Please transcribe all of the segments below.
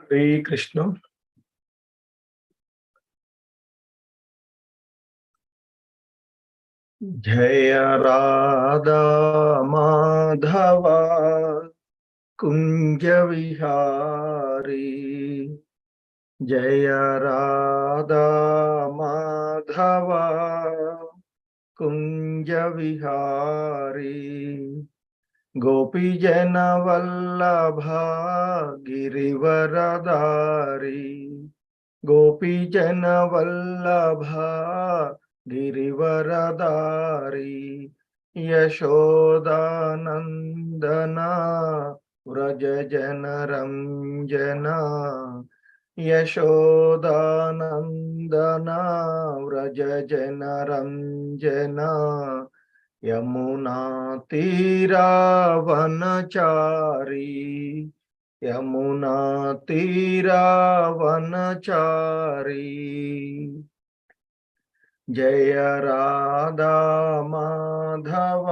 हरे कृष्ण। जय राधा माधव कुंज विहारी। जय राधा माधव कुंज विहारी। गोपी जन वल्लभा गिरिवरधारी। गोपी जन वल्लभा गिरिवरधारी। यशोदानंदना व्रज जन रंजना। यशोदानंदना व्रज जन रंजना। यमुना तीरा वनचारी। यमुना तीरा वनचारी। जय राधा माधव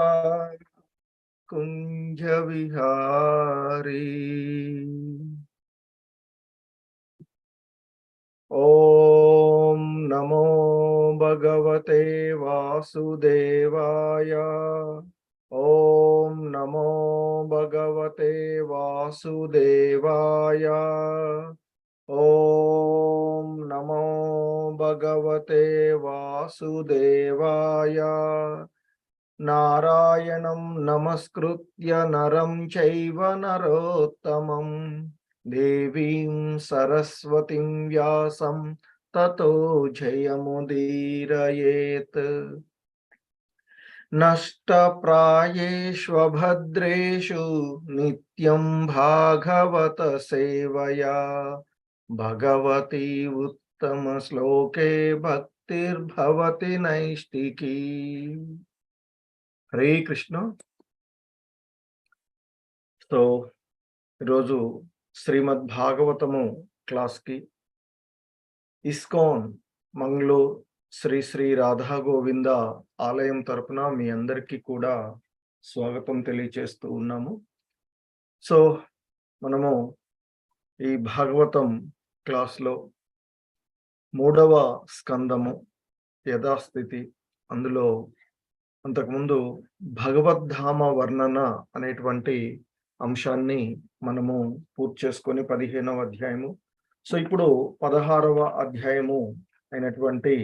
कुंज विहारी। ओम नमो भगवते वासुदेवाय। ओम नमो भगवते वासुदेवाय। ओम नमो भगवते वासुदेवाय। नारायणं नमस्कृत्य नरं चैव नरोत्तमं देवीं सरस्वतीं व्यासं ततो जयमुदीरयेत्। नष्टप्रायेष्वभद्रेषु नित्यं भागवत सेवया भगवती उत्तम श्लोके भक्तिर्भवति नैष्टिकी। हरे कृष्ण। సో ఈరోజు శ్రీమద్ భాగవతము క్లాస్కి ఇస్కాన్ మంగళూరు శ్రీ శ్రీ రాధా గోవింద ఆలయం తరపున మీ అందరికీ కూడా స్వాగతం తెలియచేస్తూ ఉన్నాము. సో మనము ఈ భాగవతం క్లాస్లో 3వ స్కందము యథాస్థితి, అందులో అంతకుముందు భగవద్ధామ వర్ణన అనేటువంటి అంశాన్ని మనము పూర్తి చేసుకొని 15వ అధ్యాయము. సో ఇప్పుడు 16వ అధ్యాయము అయినటువంటి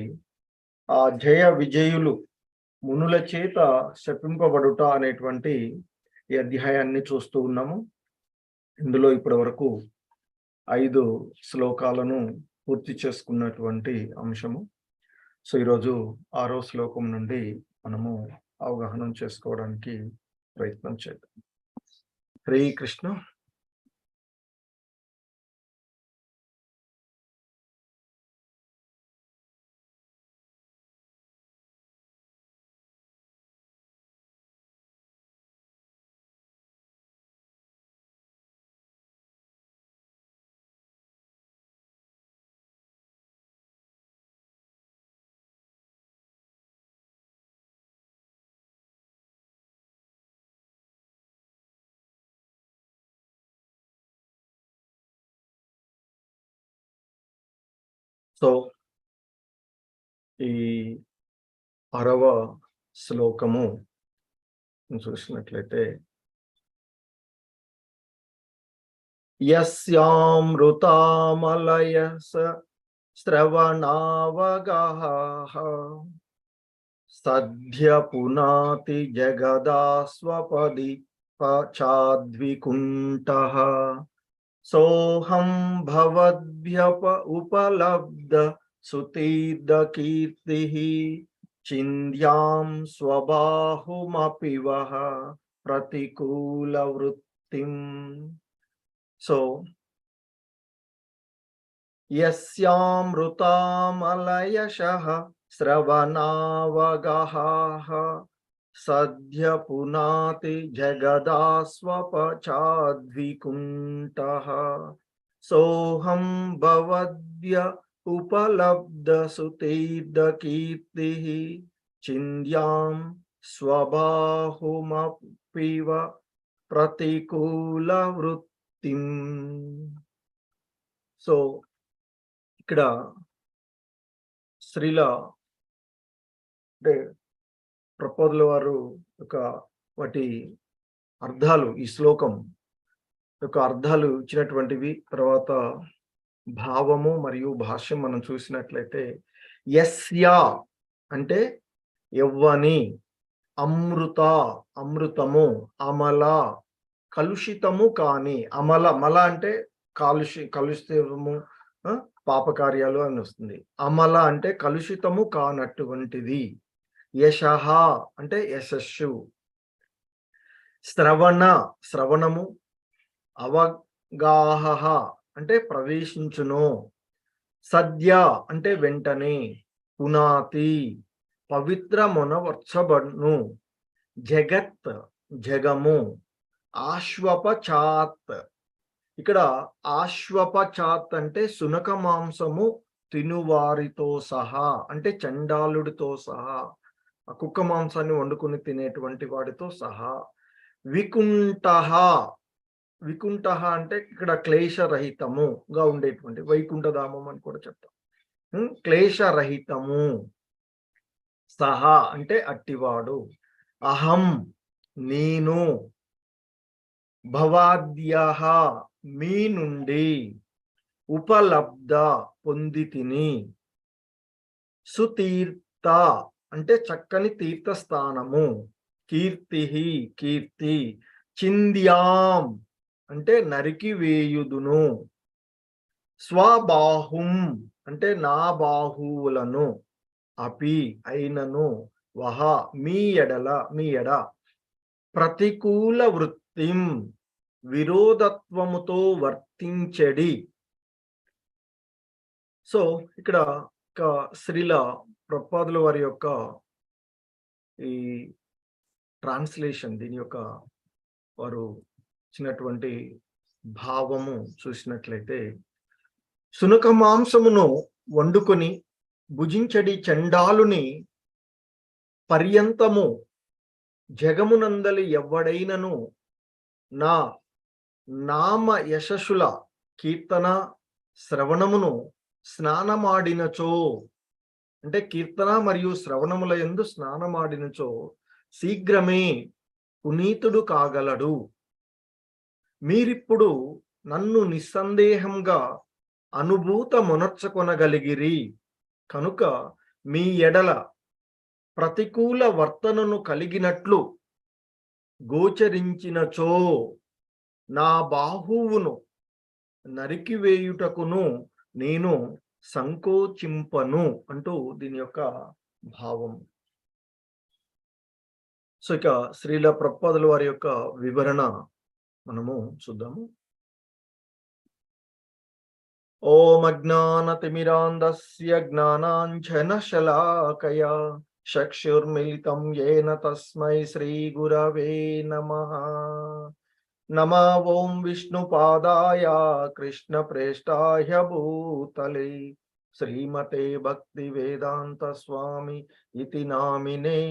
ఆ జయ విజయులు మునుల చేత శపింపబడుట అనేటువంటి ఈ అధ్యాయాన్ని చూస్తూ ఉన్నాము. ఇందులో ఇప్పటి వరకు 5 శ్లోకాలను పూర్తి చేసుకున్నటువంటి అంశము. సో ఈరోజు 6వ శ్లోకం నుండి మనము అవగాహన చేసుకోవడానికి ప్రయత్నం చేద్దాం. హరే కృష్ణ. సో ఈ 6వ శ్లోకము చూసినట్లయితే, యస్యామృతామలయ శ్రవణావగాహ సద్య పునాతి జగదాస్వపది చాద్వికుంఠః సోహం భవద్భ్యప ఉపలబ్ధ సుతీర్థ కీర్తిః చింద్యాం స్వబాహుమపి వః ప్రతికూల వృత్తిం. సో యస్యామృతామలయశః శ్రవణావగాహః సద్య పునాతి జగదాస్వపచాద్వికుంఠః సోహం భవద్భ్య ఉపలబ్ధ సుతీర్థ కీర్తిః చింద్యాం స్వబాహుమపివ ప్రతికూల వృత్తిం. సో ఇక్కడ శ్రీల అంటే ప్రపోదుల వారు ఒక వాటి అర్థాలు, ఈ శ్లోకం యొక్క అర్థాలు ఇచ్చినటువంటివి. తర్వాత భావము మరియు భాష్యం మనం చూసినట్లయితే, యస్యా అంటే యవ్వని, అమృత అమృతము, అమల కలుషితము కాని, అమల మల అంటే కలుషితము, పాపకార్యాలు అని వస్తుంది. అమల అంటే కలుషితము కానటువంటిది. యశః అంటే యశస్సు, శ్రవణము, అవగాహ అంటే ప్రవేశించును, సద్య అంటే వెంటనే, పునాతి పవిత్రమునవర్చబడును, జగత్ జగము, ఆశ్వపచాత్. ఇక్కడ ఆశ్వపచాత్ అంటే సునక మాంసము తినువారితో సహా, అంటే చండాలుడితో సహా, కుక్క మాంసాన్ని వండుకొని తినేటువంటి వాడితో సహా. వికుంఠః, వికుంఠః అంటే ఇక్కడ క్లేశరహితముగా ఉండేటువంటి, వైకుంఠధామం అని కూడా చెప్తాం. క్లేశరహితము, సహా అంటే అట్టివాడు, అహం నేను, భవాద్యః మీ నుండి, ఉపలబ్ధ పొందితిని, సుతీర్థ అంటే చక్కని తీర్థస్థానము, కీర్తిః కీర్తి, చింద్యాం అంటే నరికి వేయుదును, స్వబాహుం అంటే నా బాహువులను, అపి అయినను, వహ మీ ఎడ, ప్రతికూల వృత్తిం విరోధత్వముతో వర్తించెడి. సో ఇక్కడ శ్రీల ప్రభుపాదుల వారి యొక్క ఈ ట్రాన్స్లేషన్, దీని యొక్క వారు ఇచ్చినటువంటి భావము చూసినట్లయితే, సునక మాంసమును వండుకొని భుజించడి చండాలుని పర్యంతము జగమునందలి ఎవ్వడైనను నా నామ యశస్సుల కీర్తన శ్రవణమును స్నానమాడినచో, అంటే కీర్తన మరియు శ్రవణముల యందు స్నానమాడినచో శీఘ్రమే పునీతుడు కాగలడు. మీరిప్పుడు నన్ను నిస్సందేహంగా అనుభూతమునర్చుకొనగలిగిరి కనుక మీ ఎడల ప్రతికూల వర్తనను కలిగినట్లు గోచరించినచో నా బాహువును నరికివేయుటకును నేను సంకోచింపను అంటూ దీని యొక్క భావం. సో ఇక శ్రీల ప్రభుపాదుల వారి యొక్క వివరణ మనము చూద్దాము. ఓం అజ్ఞానతిమిరాంధస్య జ్ఞానాంజనశలాకయా చక్షుర్మిలితం యేన తస్మై శ్రీ గురవే నమః. నమో ఓం విష్ణుపాదాయ కృష్ణప్రేష్టాయ భూతలే శ్రీమతే భక్తి వేదాంత స్వామి ఇతి నామినే.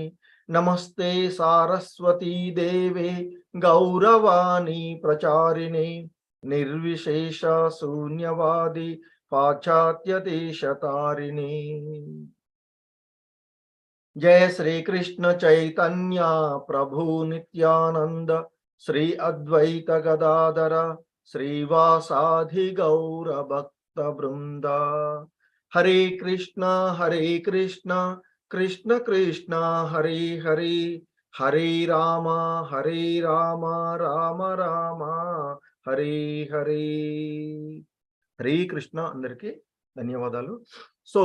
నమస్తే సారస్వతీ దేవే గౌరవాణి ప్రచారిణే నిర్విశేష శూన్యవాది పాశ్చాత్య దేశతారిణి. జయ శ్రీకృష్ణ చైతన్య ప్రభు నిత్యానంద శ్రీ అద్వైత గదాధర శ్రీవాసాధి గౌర భక్త బృంద. హరే కృష్ణ కృష్ణ కృష్ణ హరే హరే, హరే రామ రామ రామ హరే హరే. హరే కృష్ణ. అందరికీ ధన్యవాదాలు. సో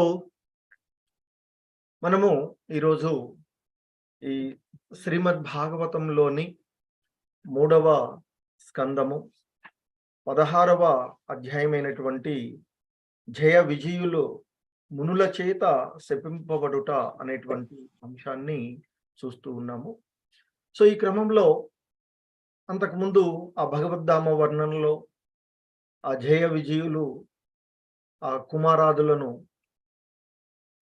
మనము ఈరోజు ఈ శ్రీమద్ భాగవతంలోని 3వ స్కందము 16వ అధ్యాయమైనటువంటి జయ విజయులు మునుల చేత శపింపబడుట అనేటువంటి అంశాన్ని చూస్తూ ఉన్నాము. సో ఈ క్రమంలో అంతకుముందు ఆ భగవద్ధామ వర్ణనలో ఆ జయ విజయులు ఆ కుమారాదులను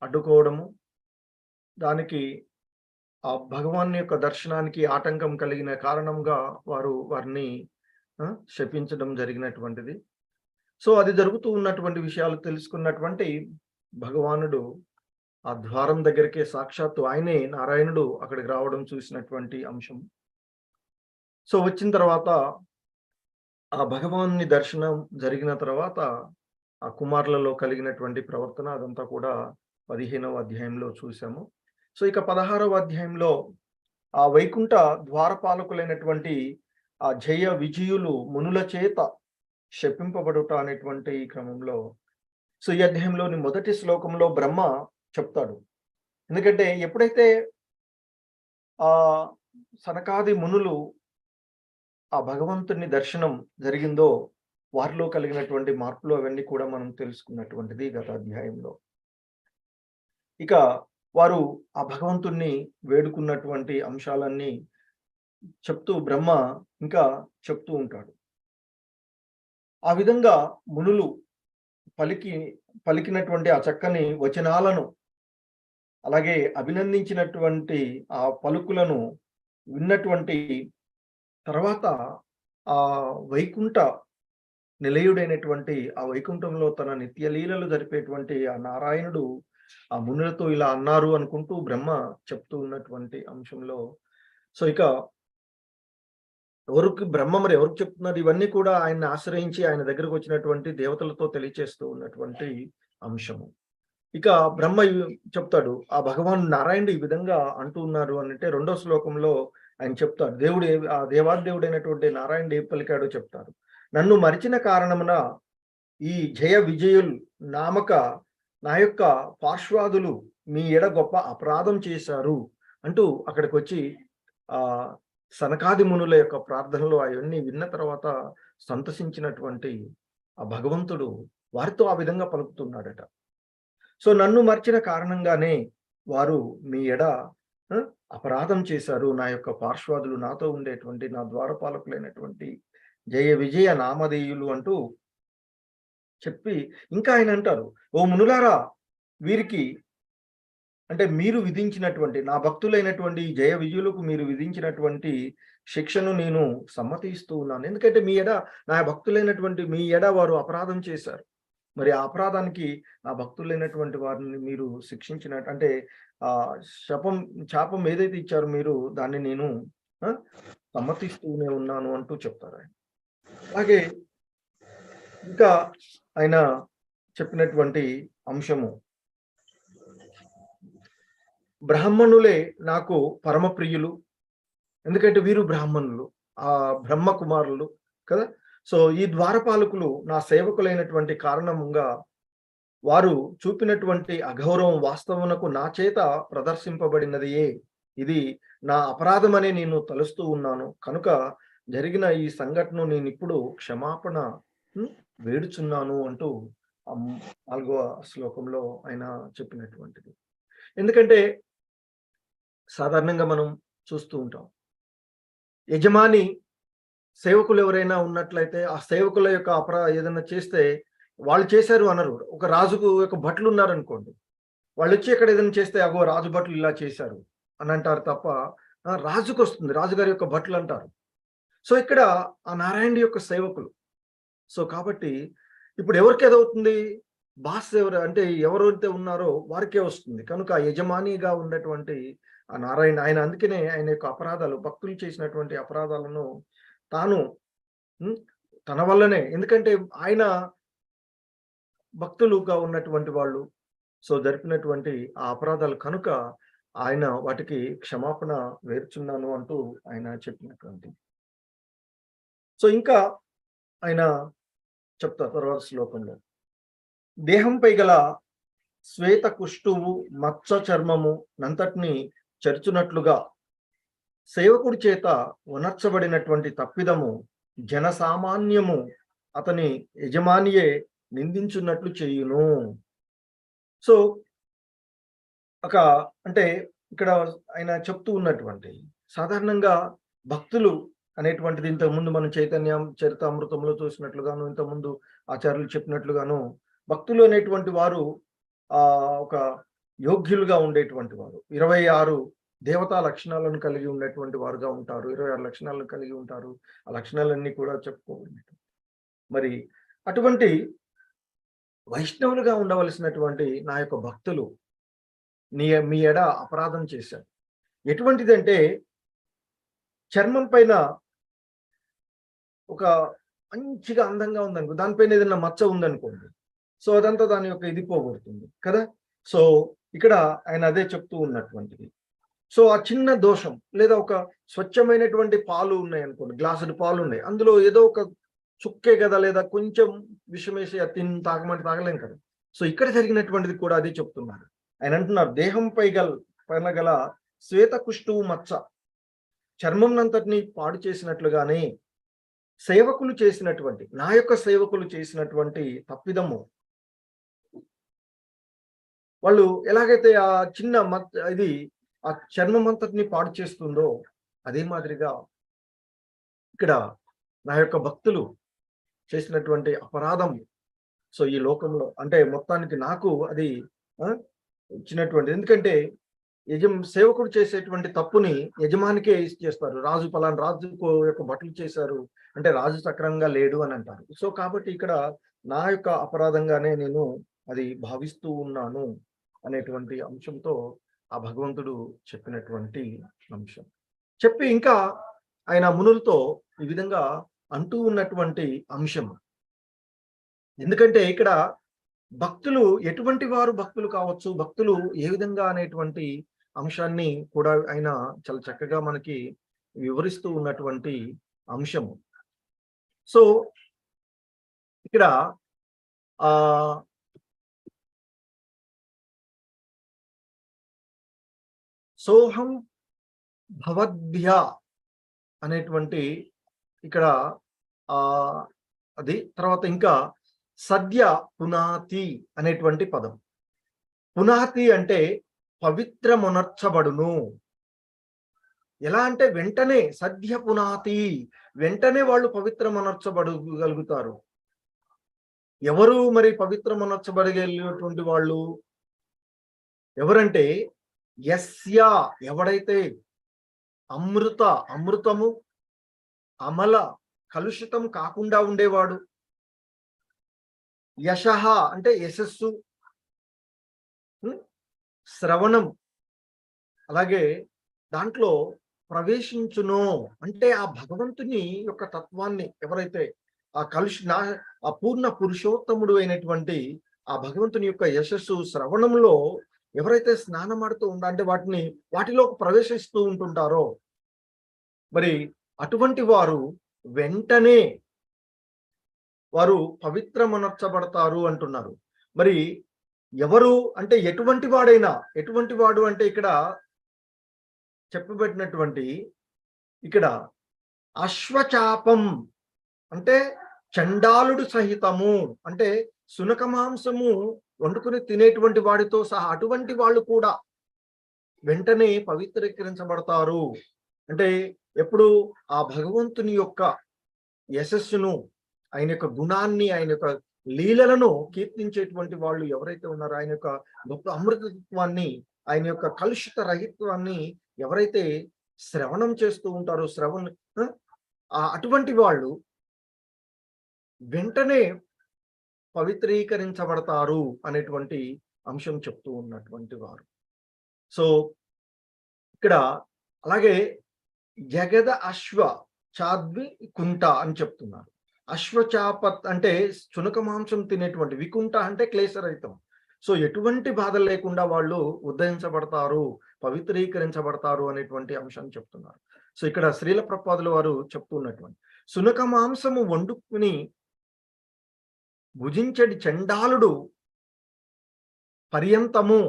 అడ్డుకోవడము, దానికి ఆ భగవాన్ యొక్క దర్శనానికి ఆటంకం కలిగిన కారణంగా వారిని శపించడం జరిగినటువంటిది. సో, అది జరుగుతూ ఉన్నటువంటి విషయాలు తెలుసుకున్నటువంటి భగవానుడు ఆ ద్వారం దగ్గరికే సాక్షాత్తు ఆయనే నారాయణుడు అక్కడికి రావడం చూసినటువంటి అంశం. సో, వచ్చిన తర్వాత ఆ భగవానుని దర్శనం జరిగిన తర్వాత ఆ కుమారులలో కలిగినటువంటి ప్రవర్తన అదంతా కూడా 15వ అధ్యాయంలో చూసాము. సో, ఇక 16వ అధ్యాయంలో ఆ వైకుంఠ ద్వారపాలకులైనటువంటి ఆ జయ విజయులు మునుల చేత శపింపబడుట అనేటువంటి ఈ క్రమంలో, సో, ఈ అధ్యాయంలోని మొదటి శ్లోకంలో బ్రహ్మ చెప్తాడు. ఎందుకంటే ఎప్పుడైతే ఆ సనకాది మునులు ఆ భగవంతుని దర్శనం జరిగిందో వారిలో కలిగినటువంటి మార్పులు అవన్నీ కూడా మనం తెలుసుకున్నటువంటిది గత అధ్యాయంలో. ఇక వారు ఆ భగవంతుణ్ణి వేడుకున్నటువంటి అంశాలన్నీ చెప్తూ బ్రహ్మ ఇంకా చెప్తూ ఉంటాడు. ఆ విధంగా మునులు పలికినటువంటి ఆ చక్కని వచనాలను, అలాగే అభినందించినటువంటి ఆ పలుకులను విన్నటువంటి తర్వాత ఆ వైకుంఠ నిలయుడైనటువంటి ఆ వైకుంఠంలో తన నిత్య లీలలు జరిపేటువంటి ఆ నారాయణుడు ఆ మునులతో ఇలా అన్నారు అనుకుంటూ బ్రహ్మ చెప్తూ ఉన్నటువంటి అంశంలో, సో, ఇక బ్రహ్మ మరి ఎవరికి చెప్తున్నారు? ఇవన్నీ కూడా ఆయన్ని ఆశ్రయించి ఆయన దగ్గరకు వచ్చినటువంటి దేవతలతో తెలియచేస్తూ ఉన్నటువంటి అంశము. ఇక బ్రహ్మ చెప్తాడు, ఆ భగవాన్ నారాయణుడు ఈ విధంగా అంటూ ఉన్నారు అనంటే రెండో శ్లోకంలో ఆయన చెప్తాడు. ఆ దేవాదేవుడైనటువంటి నారాయణుడు ఏం పలికాడో చెప్తారు. నన్ను మరిచిన కారణమున ఈ జయ విజయుల్ నామక నా యొక్క పార్శ్వాదులు మీ ఎడ గొప్ప అపరాధం చేశారు అంటూ అక్కడికొచ్చి ఆ సనకాది మునుల యొక్క ప్రార్థనలు అవన్నీ విన్న తర్వాత సంతసించినటువంటి ఆ భగవంతుడు వారితో ఆ విధంగా పలుకుతున్నాడట. సో, నన్ను మర్చిన కారణంగానే వారు మీ ఎడ అపరాధం చేశారు. నా యొక్క పార్శ్వాదులు నాతో ఉండేటువంటి నా ద్వారపాలకులైనటువంటి జయ విజయ నామధేయులు అంటూ చెప్పి ఇంకా ఆయన అంటారు, ఓ మునులారా, వీరికి అంటే మీరు విధించినటువంటి నా భక్తులైనటువంటి జయ విజయులకు మీరు విధించినటువంటి శిక్షను నేను సమ్మతిస్తూ ఉన్నాను. ఎందుకంటే నా భక్తులైనటువంటి మీ ఎడ వారు అపరాధం చేశారు. మరి ఆ అపరాధానికి నా భక్తులైనటువంటి వారిని మీరు శిక్షించినట్టు అంటే శాపం ఏదైతే ఇచ్చారో మీరు దాన్ని నేను సమ్మతిస్తూనే ఉన్నాను అంటూ చెప్తారు ఆయన. అలాగే ఇంకా ఆయన చెప్పినటువంటి అంశము, బ్రాహ్మణులే నాకు పరమ ప్రియులు. ఎందుకంటే వీరు బ్రాహ్మణులు, ఆ బ్రహ్మ కుమారులు కదా. సో, ఈ ద్వారపాలకులు నా సేవకులైనటువంటి కారణంగా వారు చూపినటువంటి అగౌరవం వాస్తవమునకు నా చేత ప్రదర్శింపబడినదియే. ఇది నా అపరాధమనే నేను తలుస్తూ ఉన్నాను. కనుక జరిగిన ఈ సంఘటనను నేనిప్పుడు క్షమాపణ వేడుచున్నాను అంటూ 4వ శ్లోకంలో ఆయన చెప్పినటువంటిది. ఎందుకంటే సాధారణంగా మనం చూస్తూ ఉంటాం, యజమాని సేవకులు ఎవరైనా ఉన్నట్లయితే ఆ సేవకుల యొక్క ఏదైనా చేస్తే వాళ్ళు చేశారు అనరు. ఒక రాజుకు యొక్క భటులు ఉన్నారనుకోండి, వాళ్ళు వచ్చి ఎక్కడ ఏదైనా చేస్తే అగో రాజు భటులు ఇలా చేశారు అని అంటారు తప్ప రాజుకు వస్తుంది, రాజుగారి యొక్క భటులు అంటారు. సో, ఇక్కడ ఆ నారాయణుడి యొక్క సేవకులు. సో, కాబట్టి ఇప్పుడు ఎవరికి ఏదవుతుంది? బాస్ ఎవరు అంటే ఎవరైతే ఉన్నారో వారికే వస్తుంది. కనుక యజమానిగా ఉన్నటువంటి ఆ నారాయణ ఆయన అందుకనే ఆయన యొక్క అపరాధాలు, భక్తులు చేసినటువంటి అపరాధాలను తాను తన వల్లనే, ఎందుకంటే ఆయన భక్తులుగా ఉన్నటువంటి వాళ్ళు సో జరిపినటువంటి ఆ అపరాధాలు కనుక ఆయన వాటికి క్షమాపణ వేర్చున్నాను అంటూ ఆయన చెప్పినటువంటి. సో, ఇంకా ఆయన చెప్తారు తర్వాత శ్లోకంలో, దేహంపై గల శ్వేత కుష్టువు మచ్చ చర్మము నంతటిని చర్చునట్లుగా సేవకుడి చేత వనర్చబడినటువంటి తప్పిదము జనసామాన్యము అతని యజమానియే నిందించున్నట్లు చేయును. సో, అంటే ఇక్కడ ఆయన చెప్తూ ఉన్నటువంటి సాధారణంగా భక్తులు అనేటువంటిది ఇంతకుముందు మనం చైతన్యం చరితామృతంలో చూసినట్లుగాను, ఇంతకుముందు ఆచార్యులు చెప్పినట్లుగాను భక్తులు అనేటువంటి వారు ఒక యోగ్యులుగా ఉండేటువంటి వారు. 26 దేవతా లక్షణాలను కలిగి ఉన్నటువంటి వారుగా ఉంటారు. 26 లక్షణాలను కలిగి ఉంటారు. ఆ లక్షణాలన్నీ కూడా చెప్పుకోబడినవి. మరి అటువంటి వైష్ణవులుగా ఉండవలసినటువంటి నా యొక్క భక్తులు మీ ఎడ అపరాధం చేశారు. ఎటువంటిదంటే చర్మం పైన ఒక మంచిగా అందంగా ఉందనుకో, దానిపైన ఏదైనా మచ్చ ఉందనుకోండి, సో అదంతా దాని యొక్క ఇది పోగొడుతుంది కదా. సో ఇక్కడ ఆయన అదే చెప్తూ ఉన్నటువంటిది. సో ఆ చిన్న దోషం, లేదా ఒక స్వచ్ఛమైనటువంటి పాలు ఉన్నాయనుకోండి, గ్లాసుడు పాలు ఉన్నాయి, అందులో ఏదో ఒక చుక్కే కదా, లేదా కొంచెం విషమేసి అది తాగమంటే తాగలేం కదా. సో ఇక్కడ జరిగినటువంటిది కూడా అదే చెప్తున్నారు. ఆయన అంటున్నారు, పైన గల శ్వేత కుష్టువు మచ్చ చర్మంనంతటిని పాడు చేసినట్లుగానే సేవకులు చేసినటువంటి, నా యొక్క సేవకులు చేసినటువంటి తప్పిదము, వాళ్ళు ఎలాగైతే ఆ చిన్న ఇది ఆ చర్మం అంతటిని పాడు చేస్తుందో, అదే మాదిరిగా ఇక్కడ నా యొక్క భక్తులు చేసినటువంటి అపరాధం, సో ఈ లోకంలో అంటే మొత్తానికి నాకు అది ఇచ్చినటువంటి, ఎందుకంటే సేవకుడు చేసేటువంటి తప్పుని యజమానికే చేస్తారు. రాజు పలానా రాజు యొక్క బట్టలు చేశారు అంటే రాజు సక్రమంగా లేడు అని అంటారు. సో కాబట్టి ఇక్కడ నా యొక్క అపరాధంగానే నేను అది భావిస్తూ ఉన్నాను అనేటువంటి అంశంతో ఆ భగవంతుడు చెప్పినటువంటి అంశం చెప్పి, ఇంకా ఆయన మునులతో ఈ విధంగా అంటూ ఉన్నటువంటి అంశం. ఎందుకంటే ఇక్కడ భక్తులు ఎటువంటి వారు భక్తులు కావచ్చు, భక్తులు ఏ విధంగా అనేటువంటి అంశాన్ని కూడా ఆయన చాలా చక్కగా మనకి వివరిస్తూ ఉన్నటువంటి అంశము. సో ఇక్కడ సోహం భవద్భ్య అనేటువంటి ఇక్కడ అది తర్వాత ఇంకా సద్య పునాతి అనేటువంటి పదం. పునాతి అంటే పవిత్రమునర్చబడును. ఎలా అంటే వెంటనే సద్య పునాతి, వెంటనే వాళ్ళు పవిత్రమునర్చబడగలుగుతారు. ఎవరు మరి పవిత్రమునర్చబడగలిగినటువంటి వాళ్ళు ఎవరంటే, యస్య ఎవడైతే అమృతము అమల కలుషితం కాకుండా ఉండేవాడు, యశః అంటే యశస్సు, శ్రవణం అలాగే దాంట్లో ప్రవేశించునో అంటే ఆ భగవంతుని యొక్క తత్వాన్ని ఎవరైతే ఆ పూర్ణ పురుషోత్తముడు అయినటువంటి ఆ భగవంతుని యొక్క యశస్సు శ్రవణంలో ఎవరైతే స్నానమాడుతూ అంటే వాటిలో ప్రవేశిస్తూ ఉంటుంటారో, మరి అటువంటి వారు వెంటనే వారు పవిత్రమునర్చబడతారు అంటున్నారు. మరి ఎవరు అంటే ఎటువంటి వాడు అంటే ఇక్కడ చెప్పబడినటువంటి ఇక్కడ అశ్వచాపం అంటే చండాలుడు సహితము, అంటే సునక మాంసము వండుకుని తినేటువంటి వాడితో సహా అటువంటి వాళ్ళు కూడా వెంటనే పవిత్రీకరించబడతారు. అంటే ఎప్పుడు ఆ భగవంతుని యొక్క యశస్సును, ఆయన యొక్క గుణాన్ని, ఆయన యొక్క లీలలను కీర్తించేటువంటి వాళ్ళు ఎవరైతే ఉన్నారో, ఆయన యొక్క గొప్ప అమృతత్వాన్ని, ఆయన యొక్క కలుషిత రహిత్వాన్ని ఎవరైతే శ్రవణం చేస్తూ ఉంటారో, అటువంటి వాళ్ళు వెంటనే పవిత్రీకరించబడతారు అనేటువంటి అంశం చెప్తూ ఉన్నటువంటి వారు. సో ఇక్కడ అలాగే జగద అశ్వ చాద్వి కుంట అని చెప్తున్నారు. అశ్వచాపత్ అంటే చునక మాంసం తినేటువంటి, వికుంఠ అంటే క్లేశరహితం. సో ఎటువంటి బాధలు లేకుండా వాళ్ళు ఉద్ధరించబడతారు, పవిత్రీకరించబడతారు అనేటువంటి అంశాన్ని చెప్తున్నారు. సో ఇక్కడ శ్రీల ప్రభుపాదుల వారు చెప్తున్నటువంటి సునక మాంసము వండుకుని భుజించడి చండాలుడు పర్యంతము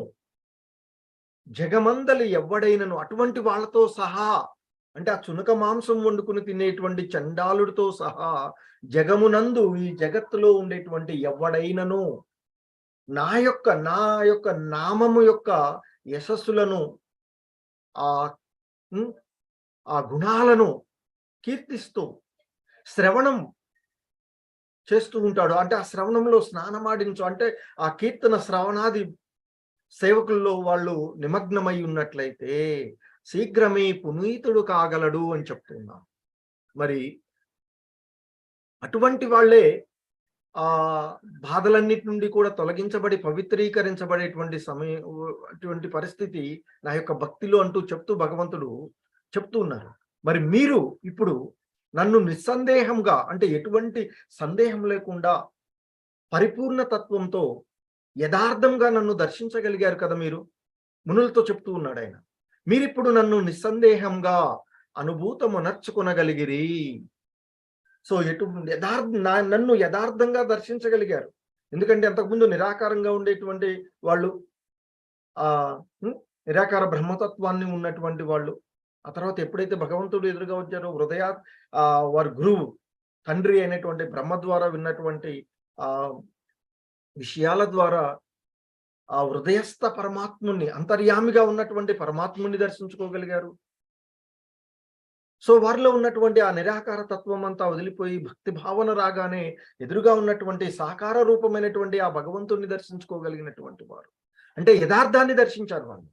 జగమందలి ఎవ్వడైనను, అటువంటి వాళ్ళతో సహా అంటే ఆ చునక మాంసం వండుకుని తినేటువంటి చండాలుడితో సహా జగమునందు ఈ జగత్తులో ఉండేటువంటి ఎవడైనను నా యొక్క నామము యొక్క యశస్సులను ఆ గుణాలను కీర్తిస్తూ శ్రవణం చేస్తూ ఉంటాడు. అంటే ఆ శ్రవణంలో స్నానమాడించు అంటే ఆ కీర్తన శ్రవణాది సేవకుల్లో వాళ్ళు నిమగ్నమై ఉన్నట్లయితే, శీఘ్రమే పునీతుడు కాగలడు అని చెప్తున్నాం. మరి అటువంటి వాళ్ళే ఆ బాధలన్నిటి నుండి కూడా తొలగించబడి పవిత్రీకరించబడేటువంటి సమయం, అటువంటి పరిస్థితి నా యొక్క భక్తిలో అంటూ చెప్తూ భగవంతుడు చెప్తూ ఉన్నారు. మరి మీరు ఇప్పుడు నన్ను నిస్సందేహంగా, అంటే ఎటువంటి సందేహం లేకుండా పరిపూర్ణ తత్వంతో యథార్థంగా నన్ను దర్శించగలిగారు కదా మీరు. మునులతో చెప్తూ ఉన్నాడు ఆయన. మీరిప్పుడు నన్ను నిస్సందేహంగా అనుభూతమునర్చుకొనగలిగిరి. సో నన్ను యథార్థంగా దర్శించగలిగారు. ఎందుకంటే అంతకుముందు నిరాకారంగా ఉండేటువంటి వాళ్ళు, ఆ నిరాకార బ్రహ్మతత్వాన్ని ఉన్నటువంటి వాళ్ళు, ఆ తర్వాత ఎప్పుడైతే భగవంతుడు ఎదురుగా వచ్చారో వారి గురువు తండ్రి అయినటువంటి బ్రహ్మ ద్వారా విన్నటువంటి ఆ విషయాల ద్వారా ఆ హృదయస్థ పరమాత్ముని, అంతర్యామిగా ఉన్నటువంటి పరమాత్ముని దర్శించుకోగలిగారు. సో వారిలో ఉన్నటువంటి ఆ నిరాకార తత్వం అంతా వదిలిపోయి భక్తి భావన రాగానే ఎదురుగా ఉన్నటువంటి సాకార రూపమైనటువంటి ఆ భగవంతుణ్ణి దర్శించుకోగలిగినటువంటి వారు, అంటే యథార్థాన్ని దర్శించారు వాళ్ళు.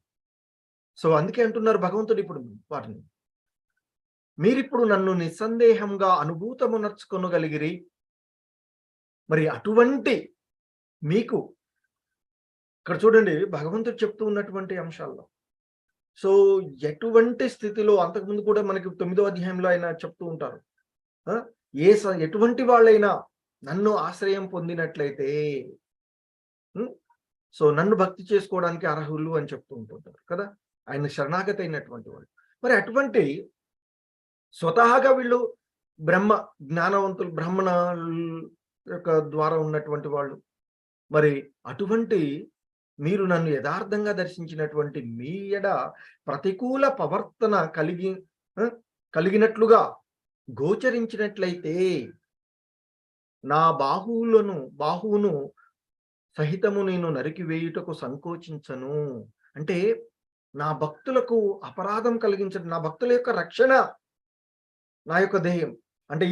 సో అందుకే అంటున్నారు భగవంతుడు ఇప్పుడు వారిని, మీరిప్పుడు నన్ను నిస్సందేహంగా అనుభూతమునర్చుకొనగలిగిరి. మరి అటువంటి మీకు ఇక్కడ చూడండి భగవంతుడు చెప్తూ ఉన్నటువంటి అంశాల్లో, సో ఎటువంటి స్థితిలో, అంతకుముందు కూడా మనకి 9వ అధ్యాయంలో ఆయన చెప్తూ ఉంటారు, ఎటువంటి వాళ్ళైనా నన్ను ఆశ్రయం పొందినట్లయితే సో నన్ను భక్తి చేసుకోవడానికి అర్హులు అని చెప్తూ ఉంటుంటారు కదా, ఆయన శరణాగతి అయినటువంటి వాళ్ళు. మరి అటువంటి స్వతహాగా వీళ్ళు జ్ఞానవంతులు, బ్రహ్మణ యొక్క ద్వారా ఉన్నటువంటి వాళ్ళు. మరి అటువంటి మీరు నన్ను యథార్థంగా దర్శించినటువంటి మీ ఎడ ప్రతికూల ప్రవర్తన కలిగినట్లుగా గోచరించినట్లయితే నా బాహువును సహితము నేను నరికివేయుటకు సంకోచించను. అంటే నా భక్తులకు అపరాధం కలిగించడం, నా భక్తుల యొక్క రక్షణ నా యొక్క ధ్యేయం. అంటే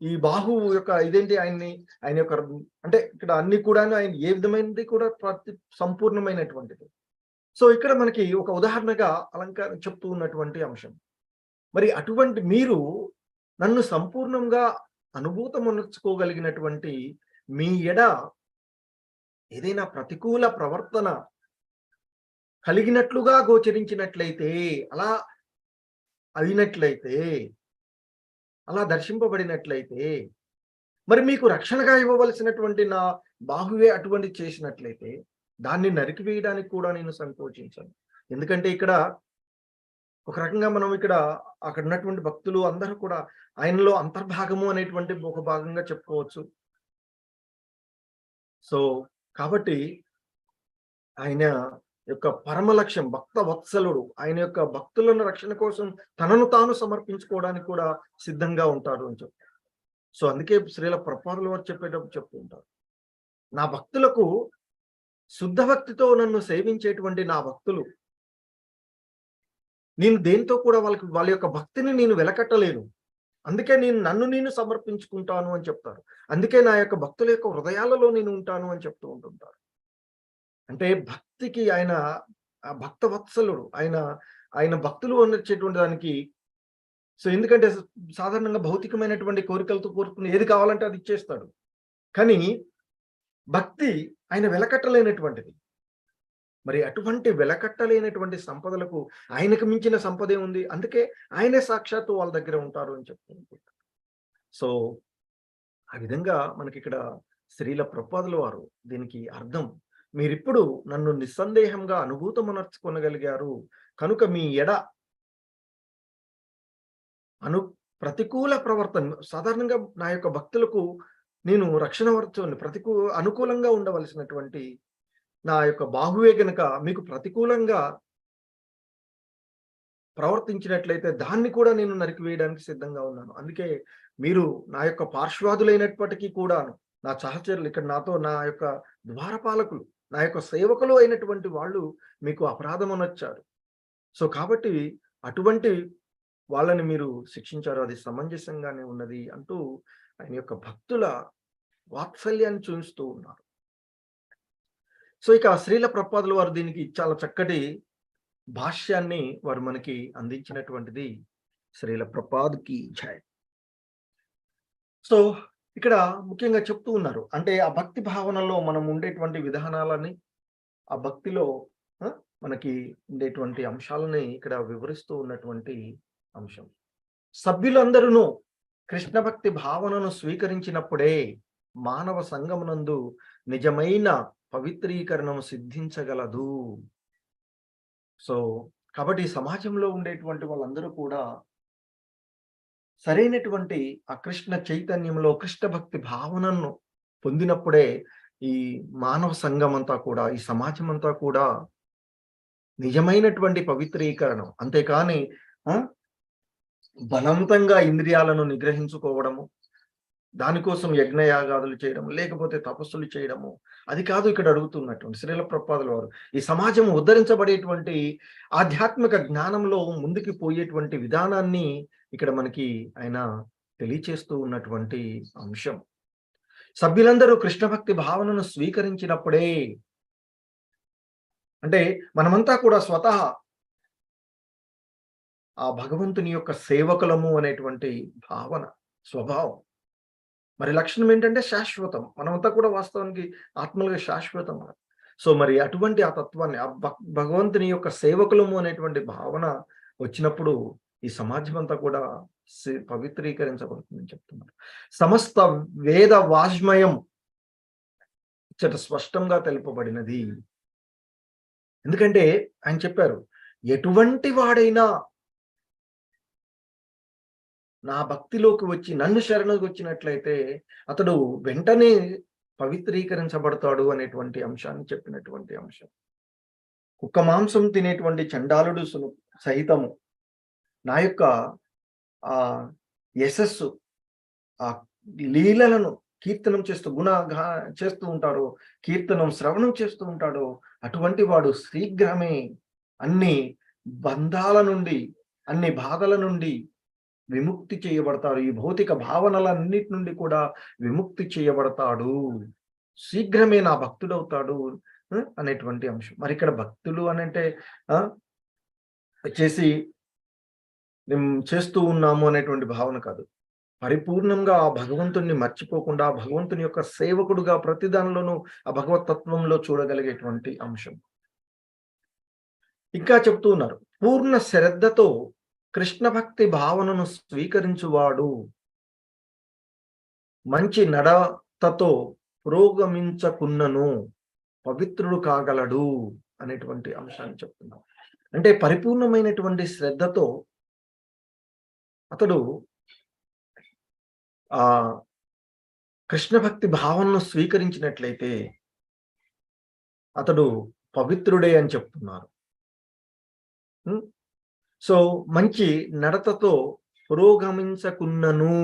ఈ బాహువు యొక్క ఇదేంటి, ఆయన యొక్క, అంటే ఇక్కడ అన్ని కూడా ఆయన ఏ విధమైనది కూడా సంపూర్ణమైనటువంటిది. సో ఇక్కడ మనకి ఒక ఉదాహరణగా అలంకారం చెప్తూ ఉన్నటువంటి అంశం. మరి అటువంటి మీరు నన్ను సంపూర్ణంగా అనుభూతమునర్చుకోగలిగినటువంటి మీ ఎడ ఏదైనా ప్రతికూల ప్రవర్తన కలిగినట్లుగా గోచరించినట్లయితే, అలా అయినట్లయితే, అలా దర్శింపబడినట్లయితే, మరి మీకు రక్షణగా ఇవ్వవలసినటువంటి నా బాహువే అటువంటి చేసినట్లయితే దాన్ని నరికివేయడానికి కూడా నేను సంకోచించాను. ఎందుకంటే ఇక్కడ ఒక రకంగా మనం ఇక్కడ అక్కడ ఉన్నటువంటి భక్తులు అందరూ కూడా ఆయనలో అంతర్భాగము అనేటువంటి ఒక భాగంగా చెప్పుకోవచ్చు. సో కాబట్టి ఆయన యొక్క పరమ లక్ష్యం భక్త వత్సలుడు, ఆయన యొక్క భక్తులను రక్షణ కోసం తనను తాను సమర్పించుకోవడానికి కూడా సిద్ధంగా ఉంటారు అని చెప్తారు. సో అందుకే శ్రీల ప్రభుపాదుల వారు చెప్పేటప్పుడు చెప్తూ ఉంటారు, నా భక్తులకు శుద్ధ భక్తితో నన్ను సేవించేటువంటి నా భక్తులు, నేను దేంతో కూడా వాళ్ళ యొక్క భక్తిని నేను వెలకట్టలేను, అందుకే నన్ను సమర్పించుకుంటాను అని చెప్తారు. అందుకే నా యొక్క భక్తుల యొక్క హృదయాలలో నేను ఉంటాను అని చెప్తూ ఉంటుంటారు. అంటే భక్తికి ఆయన భక్త వత్సలుడు, ఆయన భక్తులు వచ్చేటువంటి దానికి. సో ఎందుకంటే సాధారణంగా భౌతికమైనటువంటి కోరికలతో కోరుకుని ఏది కావాలంటే అది ఇచ్చేస్తాడు. కానీ భక్తి ఆయన వెలకట్టలేనటువంటిది. మరి అటువంటి వెలకట్టలేనటువంటి సంపదలకు ఆయనకు మించిన సంపదే ఉంది. అందుకే ఆయనే సాక్షాత్తు వాళ్ళ దగ్గర ఉంటారు అని చెప్తూ ఉంటారు. సో ఆ విధంగా మనకి ఇక్కడ శ్రీల ప్రభుపాదుల వారు దీనికి అర్థం, మీరిప్పుడు నన్ను నిస్సందేహంగా అనుభూతమునర్చుకొనగలిగారు కనుక మీ ఎడ ప్రతికూల ప్రవర్తన, సాధారణంగా నా యొక్క భక్తులకు నేను రక్షణ వర్చని అనుకూలంగా ఉండవలసినటువంటి నా యొక్క బాహువే గనుక మీకు ప్రతికూలంగా ప్రవర్తించినట్లయితే దాన్ని కూడా నేను నరికివేయడానికి సిద్ధంగా ఉన్నాను. అందుకే మీరు నా యొక్క పార్శ్వాదులైనప్పటికీ కూడాను, నా సహచరులు, ఇక్కడ నాతో నా యొక్క ద్వారపాలకులు, నా యొక్క సేవకులు అయినటువంటి వాళ్ళు మీకు అపరాధమునొచ్చారు. సో కాబట్టి అటువంటి వాళ్ళని మీరు శిక్షించారు, అది సమంజసంగానే ఉన్నది అంటూ ఆయన యొక్క భక్తుల వాత్సల్యాన్ని చూపిస్తూ ఉన్నారు. సో ఇక శ్రీల ప్రభుపాదుల వారు దీనికి చాలా చక్కటి భాష్యాన్ని వారు మనకి అందించినటువంటిది శ్రీల ప్రభుపాద్‌కి జై. సో, ఇక్కడ ముఖ్యంగా చెప్తూ ఉన్నారు. అంటే ఆ భక్తి భావనలో మనం ఉండేటువంటి విధానాలని, ఆ భక్తిలో ఆ! మనకి ఉండేటువంటి అంశాలని ఇక్కడ వివరిస్తూ ఉన్నటువంటి అంశం. సభ్యులందరూను కృష్ణ భక్తి భావనను స్వీకరించినప్పుడే మానవ సంగమునందు నిజమైన పవిత్రీకరణము సిద్ధించగలదు. సో, కాబట్టి ఈ సమాజంలో ఉండేటువంటి వాళ్ళందరూ కూడా సరైనటువంటి ఆ కృష్ణ చైతన్యంలో కృష్ణ భక్తి భావనను పొందినప్పుడే ఈ మానవ సంఘమంతా కూడా, ఈ సమాజమంతా కూడా నిజమైనటువంటి పవిత్రీకరణం. అంతేకాని ఆ! బలవంతంగా ఇంద్రియాలను నిగ్రహించుకోవడము, దానికోసం యజ్ఞయాగాదులు చేయడం, లేకపోతే తపస్సులు చేయడము, అది కాదు ఇక్కడ అడుగుతున్నటువంటి శ్రీల ప్రభుపాదుల వారు. ఈ సమాజం ఉద్ధరించబడేటువంటి ఆధ్యాత్మిక జ్ఞానంలో ముందుకు పోయేటువంటి విధానాన్ని ఇక్కడ మనకి ఆయన తెలియచేస్తూ ఉన్నటువంటి అంశం. సభ్యులందరూ కృష్ణ భక్తి భావనను స్వీకరించినప్పుడే, అంటే మనమంతా కూడా స్వతహా ఆ భగవంతుని యొక్క సేవకులము అనేటువంటి భావన, స్వభావం. మరి లక్షణం ఏంటంటే శాశ్వతం. మనమంతా కూడా వాస్తవానికి ఆత్మలుగా శాశ్వతం. సో, మరి అటువంటి ఆ తత్వాన్ని భగవంతుని యొక్క సేవకులము అనేటువంటి భావన వచ్చినప్పుడు ఈ సమాజం అంతా కూడా పవిత్రీకరించబడుతుందని చెప్తున్నారు. సమస్త వేద వాజ్మయం ఇచ్చట స్పష్టంగా తెలుపబడినది. ఎందుకంటే ఆయన చెప్పారు, ఎటువంటి వాడైనా నా భక్తిలోకి వచ్చి నన్ను శరణొచ్చినట్లయితే అతడు వెంటనే పవిత్రీకరించబడతాడు అనేటువంటి అంశాన్ని చెప్పినటువంటి అంశం. కుక్క మాంసం తినేటువంటి చండాలుడు సహితము నా యొక్క ఆ యశస్సు, ఆ లీలలను కీర్తనం చేస్తూ చేస్తూ ఉంటాడు, కీర్తనం శ్రవణం చేస్తూ ఉంటాడు. అటువంటి వాడు శీఘ్రమే అన్ని బంధాల నుండి, అన్ని బాధల నుండి విముక్తి చేయబడతాడు. ఈ భౌతిక భావనలన్నిటి నుండి కూడా విముక్తి చేయబడతాడు. శీఘ్రమే నా భక్తుడవుతాడు అనేటువంటి అంశం. మరి ఇక్కడ భక్తులు అనంటే వచ్చేసి మేము చేస్తూ ఉన్నాము అనేటువంటి భావన కాదు. పరిపూర్ణంగా ఆ భగవంతుణ్ణి మర్చిపోకుండా, భగవంతుని యొక్క సేవకుడుగా ప్రతి దానిలోనూ ఆ భగవత్ తత్వంలో చూడగలిగేటువంటి అంశం. ఇంకా చెప్తూ ఉన్నారు, పూర్ణ శ్రద్ధతో కృష్ణ భక్తి భావనను స్వీకరించువాడు మంచి నడతతో పురోగమించకున్నను పవిత్రుడు కాగలడు అనేటువంటి అంశాన్ని చెప్తున్నాం. అంటే పరిపూర్ణమైనటువంటి శ్రద్ధతో అతడు ఆ కృష్ణ భక్తి భావనను స్వీకరించినట్లయితే అతడు పవిత్రుడే అని చెప్తున్నారు. సో, మంచి నడతతో పురోగమించకున్నను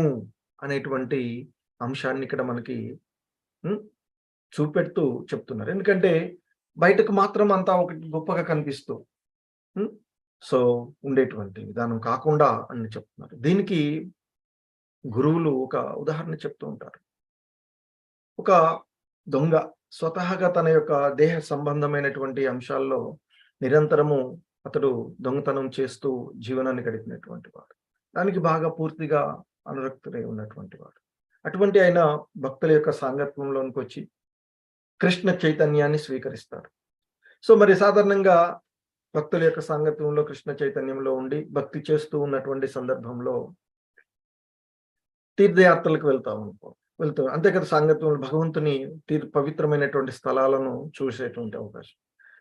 అనేటువంటి అంశాన్ని ఇక్కడ మనకి చూపెడుతూ చెప్తున్నారు. ఎందుకంటే బయటకు మాత్రం అంతా ఒకటి గొప్పగా కనిపిస్తూ సో ఉండేటువంటి విధానం కాకుండా అని చెప్తున్నారు. దీనికి గురువులు ఒక ఉదాహరణ చెప్తూ ఉంటారు. ఒక దొంగ స్వతహాగా తన యొక్క దేహ సంబంధమైనటువంటి అంశాల్లో నిరంతరము అతడు దొంగతనం చేస్తూ జీవనాన్ని గడిపినటువంటి వాడు. దానికి బాగా పూర్తిగా అనురక్తుడై ఉన్నటువంటి వాడు. అటువంటి ఆయన భక్తుల యొక్క సాంగత్యంలోనికి వచ్చి కృష్ణ చైతన్యాన్ని స్వీకరిస్తాడు. సో, మరి సాధారణంగా భక్తుల యొక్క సాంగత్యంలో కృష్ణ చైతన్యంలో ఉండి భక్తి చేస్తూ ఉన్నటువంటి సందర్భంలో తీర్థయాత్రలకు వెళ్తూ అంతే కదా, సాంగత్యంలో భగవంతుని పవిత్రమైనటువంటి స్థలాలను చూసేటువంటి అవకాశం.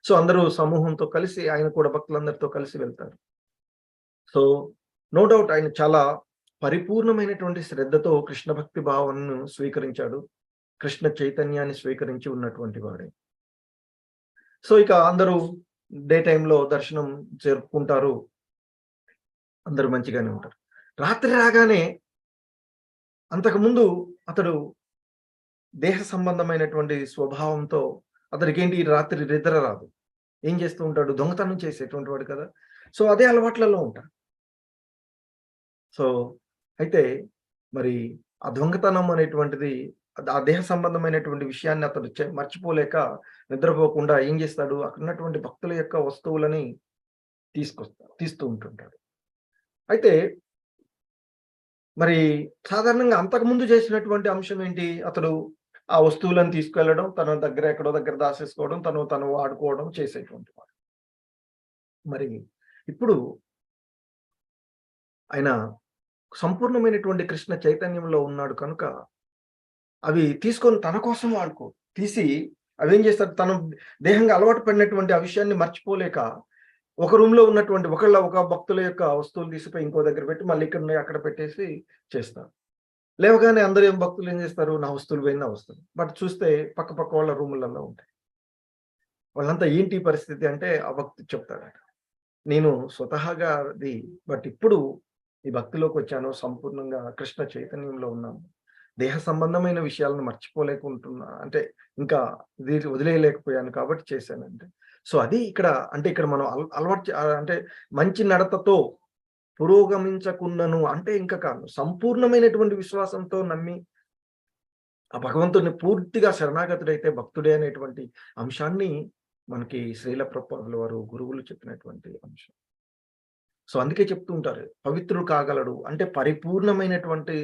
సో, అందరూ సమూహంతో కలిసి ఆయన కూడా భక్తులందరితో కలిసి వెళ్తారు. సో, నో డౌట్ ఆయన చాలా పరిపూర్ణమైనటువంటి శ్రద్ధతో కృష్ణ భక్తి భావనను స్వీకరించాడు. కృష్ణ చైతన్యాన్ని స్వీకరించి ఉన్నటువంటి వాడే. సో, ఇక అందరూ డే టైంలో దర్శనం జరుపుకుంటారు. అందరూ మంచిగానే ఉంటారు. రాత్రి రాగానే అంతకుముందు అతడు దేహ సంబంధమైనటువంటి స్వభావంతో అతనికి ఏంటి రాత్రి నిద్ర రాదు. ఏం చేస్తూ ఉంటాడు? దొంగతనం చేసేటువంటి వాడు కదా. సో, అదే అలవాట్లలో ఉంటాడు. సో, అయితే మరి ఆ దొంగతనం అనేటువంటిది ఆ దేహ సంబంధమైనటువంటి విషయాన్ని అతడు మర్చిపోలేక నిద్రపోకుండా ఏం చేస్తాడు? అక్కడ ఉన్నటువంటి భక్తుల యొక్క వస్తువులని తీస్తూ ఉంటుంటాడు. అయితే మరి సాధారణంగా అంతకుముందు చేసినటువంటి అంశం ఏంటి? అతడు ఆ వస్తువులను తీసుకెళ్లడం, తన దగ్గర ఎక్కడో దగ్గర దాసేసుకోవడం, తను వాడుకోవడం చేసేటువంటి వాడు. మరి ఇప్పుడు ఆయన సంపూర్ణమైనటువంటి కృష్ణ చైతన్యంలో ఉన్నాడు కనుక, అవి తీసుకొని తన కోసం తీసి అవేం చేస్తాడు, తను దేహంగా అలవాటు పడినటువంటి ఆ విషయాన్ని మర్చిపోలేక, ఒక రూమ్‌లో ఉన్నటువంటి ఒక భక్తుల యొక్క వస్తువులు తీసిపోయి ఇంకో దగ్గర పెట్టి, మళ్ళీ ఇక్కడున్నయి అక్కడ పెట్టేసి చేస్తారు. లేవగానే అందరూ భక్తులు ఏం చేస్తారు, నా వస్తువులు పోయింది, నా వస్తువులు. బట్ చూస్తే పక్క పక్క వాళ్ళ రూములలో ఉంటాయి. వాళ్ళంతా ఏంటి పరిస్థితి అంటే, ఆ భక్తుడు చెప్తాడట. నేను స్వతహాగా బట్ ఇప్పుడు ఈ భక్తిలోకొచ్చాను. సంపూర్ణంగా కృష్ణ చైతన్యంలో ఉన్నాను. దేహ సంబంధమైన విషయాలను మర్చిపోలేకుంటున్నా. అంటే ఇంకా వదిలేయలేకపోయాను కాబట్టి చేశానంటే. సో, అది ఇక్కడ అంటే ఇక్కడ మనం అంటే మంచి నడతతో పురోగమించకున్నను అంటే ఇంకా కాదు. సంపూర్ణమైనటువంటి విశ్వాసంతో నమ్మి ఆ భగవంతుడిని పూర్తిగా శరణాగతుడైతే భక్తుడే అనేటువంటి అంశాన్ని మనకి శ్రీల ప్రభుపాదుల వారు గురువులు చెప్పినటువంటి అంశం. సో, అందుకే చెప్తూ ఉంటారు. పవిత్రుడు కాగలడు అంటే పరిపూర్ణమైనటువంటి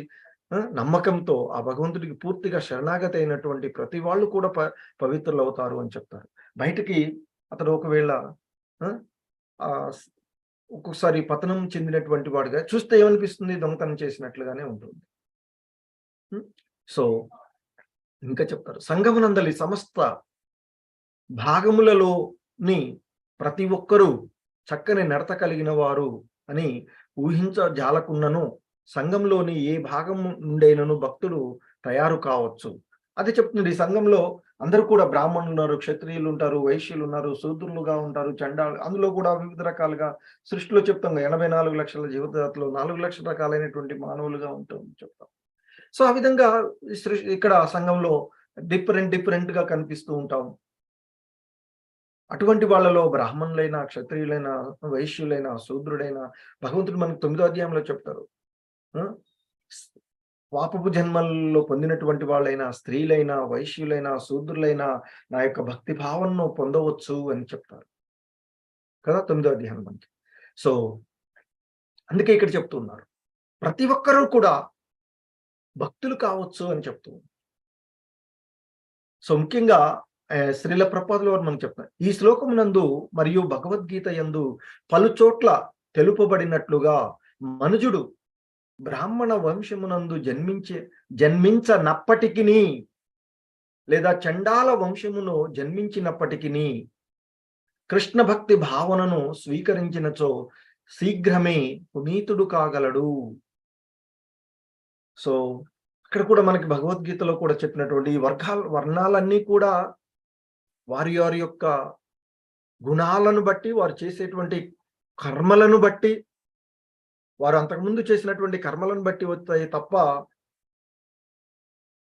నమ్మకంతో ఆ భగవంతుడికి పూర్తిగా శరణాగతి అయినటువంటి ప్రతి వాళ్ళు కూడా పవిత్రులవుతారు అని చెప్తారు. బయటికి అతడు ఒకవేళ ఆహ్, ఆహ్, ఒక్కొక్కసారి పతనం చెందినటువంటి వాడుగా చూస్తే ఏమనిపిస్తుంది? దొంగతనం చేసినట్లుగానే ఉంటుంది. హ్మ్. సో, ఇంకా చెప్తారు. సంఘమునందలి సమస్త భాగములలోని ప్రతి ఒక్కరూ చక్కని నడత కలిగిన వారు అని ఊహించజాలకున్నను సంఘంలోని ఏ భాగము నుండైనను భక్తుడు తయారు కావచ్చు. అది చెప్తుంది. ఈ సంఘంలో అందరూ కూడా బ్రాహ్మణులున్నారు, క్షత్రియులుంటారు, వైశ్యులున్నారు, శూద్రులుగా ఉంటారు, అందులో కూడా వివిధ రకాలుగా సృష్టిలో చెప్తాం 84,00,000 జీవజాతులు 4,00,000 రకాలైనటువంటి మానవులుగా ఉంటామని చెప్తాం. సో, ఆ విధంగా ఇక్కడ సంఘంలో డిఫరెంట్‌గా కనిపిస్తూ ఉంటాం. అటువంటి వాళ్ళలో బ్రాహ్మణులైన, క్షత్రియులైన, వైశ్యులైన, శూద్రుడైన భగవంతుడు మనకు 9వ అధ్యాయంలో చెప్తారు. ఆ! స్ పాపపు జన్మల్లో పొందినటువంటి వాళ్ళైనా, స్త్రీలైనా, వైశ్యులైనా, శూద్రులైనా నా యొక్క భక్తి భావనను పొందవచ్చు అని చెప్తారు. కదా! 9వ అధ్యాయం మనకి. సో, అందుకే ఇక్కడ చెప్తూ ఉన్నారు. ప్రతి ఒక్కరు కూడా భక్తులు కావచ్చు అని చెప్తూ. సో, ముఖ్యంగా శ్రీల ప్రభుపాదుల వారు మనకు చెప్తారు. ఈ శ్లోకమునందు మరియు భగవద్గీత యందు పలుచోట్ల తెలుపబడినట్లుగా మనుజుడు బ్రాహ్మణ వంశమునందు జన్మించనప్పటికిని లేదా చండాల వంశమును జన్మించినప్పటికిని కృష్ణ భక్తి భావనను స్వీకరించినచో శీఘ్రమే పునీతుడు కాగలడు. సో, ఇక్కడ కూడా మనకి భగవద్గీతలో కూడా చెప్పినటువంటి ఈ వర్ణాలన్నీ కూడా వారి యొక్క గుణాలను బట్టి, వారు చేసేటువంటి కర్మలను బట్టి, వారు అంతకుముందు చేసినటువంటి కర్మలను బట్టి వస్తాయి తప్ప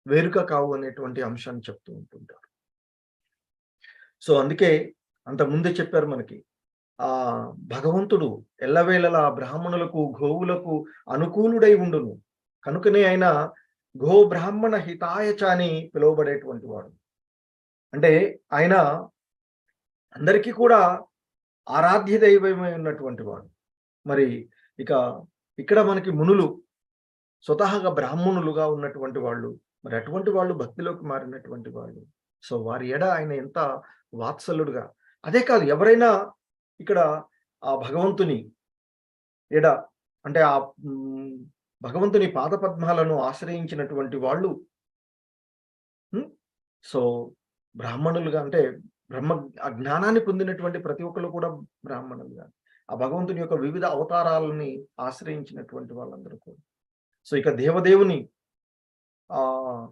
వేరుక కావు అనేటువంటి అంశాన్ని చెప్తూ ఉంటుంటారు. సో, అందుకే అంతకుముందే చెప్పారు మనకి. భగవంతుడు ఎల్లవేళలా బ్రాహ్మణులకు, గోవులకు అనుకూలుడై ఉండును. కనుకనే ఆయన బ్రాహ్మణ హితాయచ అని పిలువబడేటువంటి వాడు. అంటే ఆయన అందరికీ కూడా ఆరాధ్య దైవమై ఉన్నటువంటి వాడు. మరి ఇక ఇక్కడ మనకి మునులు స్వతహాగా బ్రాహ్మణులుగా ఉన్నటువంటి వాళ్ళు, మరి అటువంటి వాళ్ళు భక్తిలోకి మారినటువంటి వాళ్ళు. సో, వారి ఎడ ఆయన ఎంత వాత్సల్యుడుగా అదే కాదు ఎవరైనా ఇక్కడ ఆ భగవంతుని ఎడ అంటే భగవంతుని పాదపద్మాలను ఆశ్రయించినటువంటి వాళ్ళు సో, బ్రాహ్మణులుగా అంటే జ్ఞానాన్ని పొందినటువంటి ప్రతి ఒక్కళ్ళు కూడా బ్రాహ్మణులుగా. ఆ భగవంతుని యొక్క వివిధ అవతారాలని ఆశ్రయించినటువంటి వాళ్ళందరూ కూడా. సో, ఇక దేవదేవుని ఆహ్,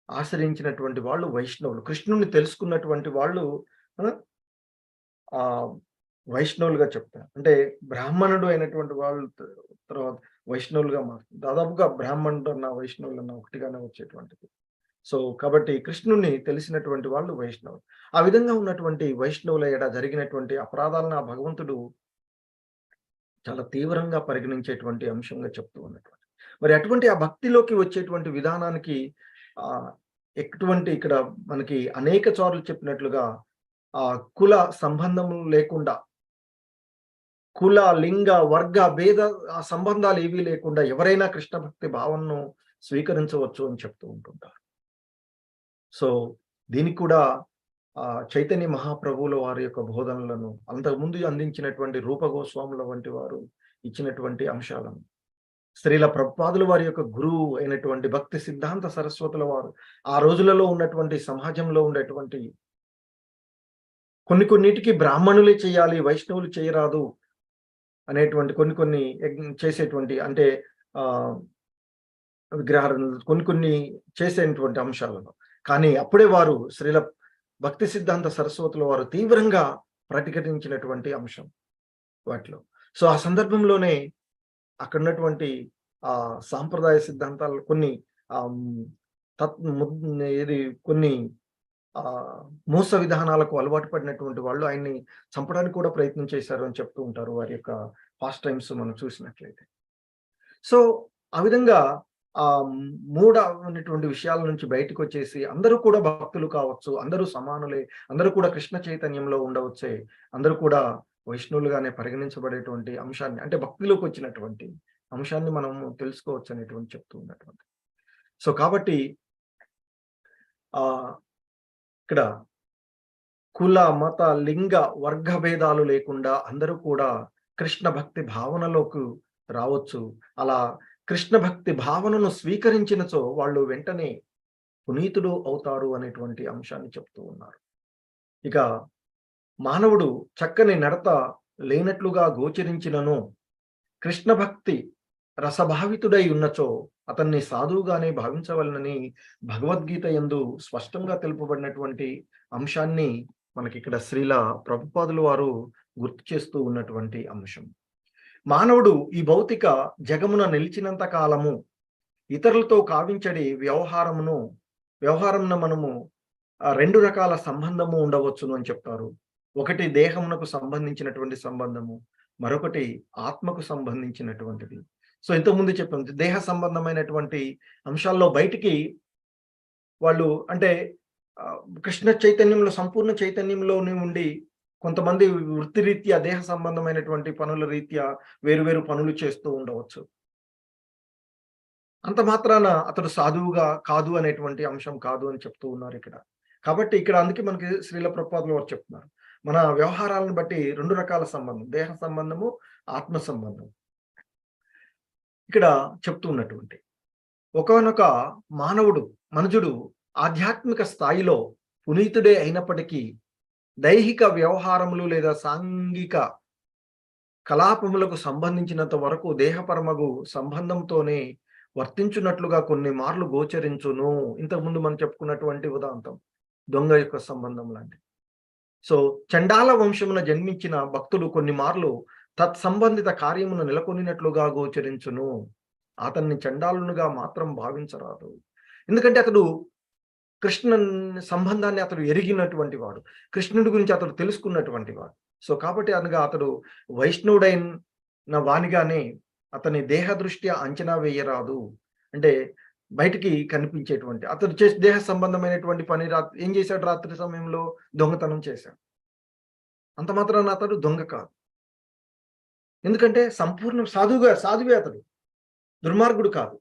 ఆశ్రయించినటువంటి వాళ్ళు వైష్ణవులు. కృష్ణుడిని తెలుసుకున్నటువంటి వాళ్ళు ఆహ్, వైష్ణవులుగా చెప్తారు. అంటే బ్రాహ్మణుడు అయినటువంటి వాళ్ళు తర్వాత వైష్ణవులుగా మారుతారు. దాదాపుగా బ్రాహ్మణుడన్న, వైష్ణవులన్న ఒకటిగానే వచ్చేటువంటిది. సో, కాబట్టి కృష్ణుడిని తెలిసినటువంటి వాళ్ళు వైష్ణవులు. ఆ విధంగా ఉన్నటువంటి వైష్ణవుల ఎడ జరిగినటువంటి అపరాధాలను ఆ భగవంతుడు చాలా తీవ్రంగా పరిగణించేటువంటి అంశంగా చెప్తూ ఉన్నటువంటి. మరి అటువంటి ఆ భక్తిలోకి వచ్చేటువంటి విధానానికి ఆహ్, ఇక్కడ మనకి అనేక సార్లు చెప్పినట్లుగా కుల సంబంధములు లేకుండా కుల, లింగ, వర్గ భేద సంబంధాలు ఏవీ లేకుండా ఎవరైనా కృష్ణ భక్తి భావనను స్వీకరించవచ్చు అని చెప్తూ ఉంటుంటారు. సో, దీనికి కూడా చైతన్య మహాప్రభువుల వారి యొక్క బోధనలను అంతకుముందు అందించినటువంటి రూప గోస్వాముల వంటి వారు ఇచ్చినటువంటి అంశాలను, శ్రీల ప్రభుపాదుల వారి యొక్క గురువు అయినటువంటి భక్తి సిద్ధాంత సరస్వతుల వారు ఆ రోజులలో ఉన్నటువంటి సమాజంలో ఉండేటువంటి కొన్నిటికి బ్రాహ్మణులే చేయాలి, వైష్ణవులు చేయరాదు అనేటువంటి కొన్ని చేసేటువంటి అంటే విగ్రహాలను కొన్ని చేసేటువంటి అంశాలను. కానీ అప్పుడే వారు శ్రీల భక్తి సిద్ధాంత సరస్వతుల వారు తీవ్రంగా ప్రతిఘటించినటువంటి అంశం వాటిలో. సో, ఆ సందర్భంలోనే అక్కడున్నటువంటి సాంప్రదాయ సిద్ధాంతాలు కొన్ని కొన్ని మూస విధానాలకు అలవాటు పడినటువంటి వాళ్ళు ఆయన్ని చంపడానికి కూడా ప్రయత్నం చేశారు అని చెప్తూ ఉంటారు వారి యొక్క పాస్ట్ టైమ్స్ మనం చూసినట్లయితే. సో, ఆ విధంగా మూఢమైనటువంటి విషయాల నుంచి బయటకొచ్చేసి అందరూ కూడా భక్తులు కావచ్చు, అందరూ సమానులే, అందరూ కూడా కృష్ణ చైతన్యంలో ఉండవచ్చే, అందరూ కూడా వైష్ణవులుగానే పరిగణించబడేటువంటి అంశాన్ని, అంటే భక్తిలోకి వచ్చినటువంటి అంశాన్ని మనము తెలుసుకోవచ్చు అనేటువంటి చెప్తూ ఉన్నటువంటి. సో, కాబట్టి ఇక్కడ కుల, మత, లింగ, వర్గ భేదాలు లేకుండా అందరూ కూడా కృష్ణ భక్తి భావనలోకి రావచ్చు. అలా కృష్ణ భక్తి భావనను స్వీకరించినచో వాళ్ళు వెంటనే పునీతుడు అవుతారు అనేటువంటి అంశాన్ని చెప్తూ ఉన్నారు. ఇక మానవుడు చక్కని నడత లేనట్లుగా గోచరించినను కృష్ణ భక్తి రసభావితుడై ఉన్నచో అతన్ని సాధువుగానే భావించవలనని భగవద్గీత యందు స్పష్టంగా తెలుపబడినటువంటి అంశాన్ని మనకి ఇక్కడ శ్రీల ప్రభుపాదుల వారు గుర్తు చేస్తూ ఉన్నటువంటి అంశం. మానవుడు ఈ భౌతిక జగమున నిలిచినంత కాలము ఇతరులతో కావించడి వ్యవహారమున మనము 2 రకాల సంబంధము ఉండవచ్చును అని చెప్తారు. ఒకటి దేహమునకు సంబంధించినటువంటి సంబంధము, మరొకటి ఆత్మకు సంబంధించినటువంటిది. సో, ఇంతకుముందు చెప్పాం దేహ సంబంధమైనటువంటి అంశాల్లో బయటికి వాళ్ళు అంటే కృష్ణ చైతన్యంలో సంపూర్ణ చైతన్యంలోనే ఉండి కొంతమంది వృత్తిరీత్యా దేహ సంబంధమైనటువంటి పనుల రీత్యా వేరు పనులు చేస్తూ ఉండవచ్చు. అంత మాత్రాన అతడు సాధువుగా కాదు అనేటువంటి అంశం కాదు అని చెప్తూ ఉన్నారు ఇక్కడ. కాబట్టి ఇక్కడ అందుకే మనకి శ్రీల ప్రభుపాదుల వారు చెప్తున్నారు. మన వ్యవహారాలను బట్టి 2 రకాల సంబంధం, దేహ సంబంధము, ఆత్మ సంబంధం. ఇక్కడ చెప్తూ ఉన్నటువంటి ఒకానొక మనుజుడు ఆధ్యాత్మిక స్థాయిలో పునీతుడే అయినప్పటికీ దైహిక వ్యవహారములు లేదా సాంఘిక కలాపములకు సంబంధించినంత వరకు దేహపరమగు సంబంధంతోనే వర్తించున్నట్లుగా కొన్ని మార్లు గోచరించును. ఇంతకుముందు మనం చెప్పుకున్నటువంటి ఉదాంతం దొంగ యొక్క సంబంధం లాంటి. సో, చండాల వంశమున జన్మించిన భక్తుడు కొన్ని మార్లు తత్సంబంధిత కార్యమును నెలకొనినట్లుగా గోచరించును. అతన్ని చండాలునుగా మాత్రం భావించరాదు. ఎందుకంటే అతడు కృష్ణ సంబంధాన్ని అతడు ఎరిగినటువంటి వాడు, కృష్ణుడి గురించి అతడు తెలుసుకున్నటువంటి వాడు. సో, కాబట్టి అతడు వైష్ణవుడైన వానిగానే అతని దేహ దృష్ట్యా అంచనా వేయరాదు. అంటే బయటికి కనిపించేటువంటి అతడు చేసే దేహ సంబంధమైనటువంటి పని ఏం చేశాడు? రాత్రి సమయంలో దొంగతనం చేశాడు. అంత మాత్రాన అతడు దొంగ కాదు. ఎందుకంటే సంపూర్ణ సాధువే అతడు. దుర్మార్గుడు కాదు,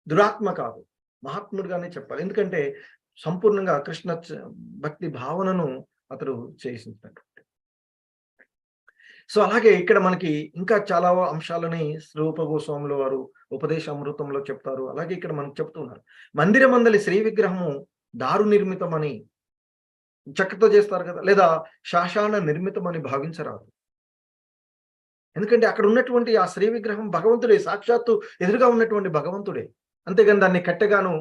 దురాత్మ కాదు, మహాత్ముడుగానే చెప్పాలి. ఎందుకంటే సంపూర్ణంగా కృష్ణ భక్తి భావనను అతడు చేసినటువంటి. సో, అలాగే ఇక్కడ మనకి ఇంకా చాలా అంశాలని రూప గోస్వాముల వారు ఉపదేశ అమృతంలో చెప్తారు. అలాగే ఇక్కడ మనకు చెప్తున్నారు, మందిరమందలి శ్రీ విగ్రహము దారు నిర్మితమని చెక్కతో చేస్తారు కదా, లేదా శాశాన నిర్మితమని భావించరాదు. ఎందుకంటే అక్కడ ఉన్నటువంటి ఆ శ్రీ విగ్రహం భగవంతుడే, సాక్షాత్తు ఎదురుగా ఉన్నటువంటి భగవంతుడే. అంతేగాని దాన్ని కట్టెగాను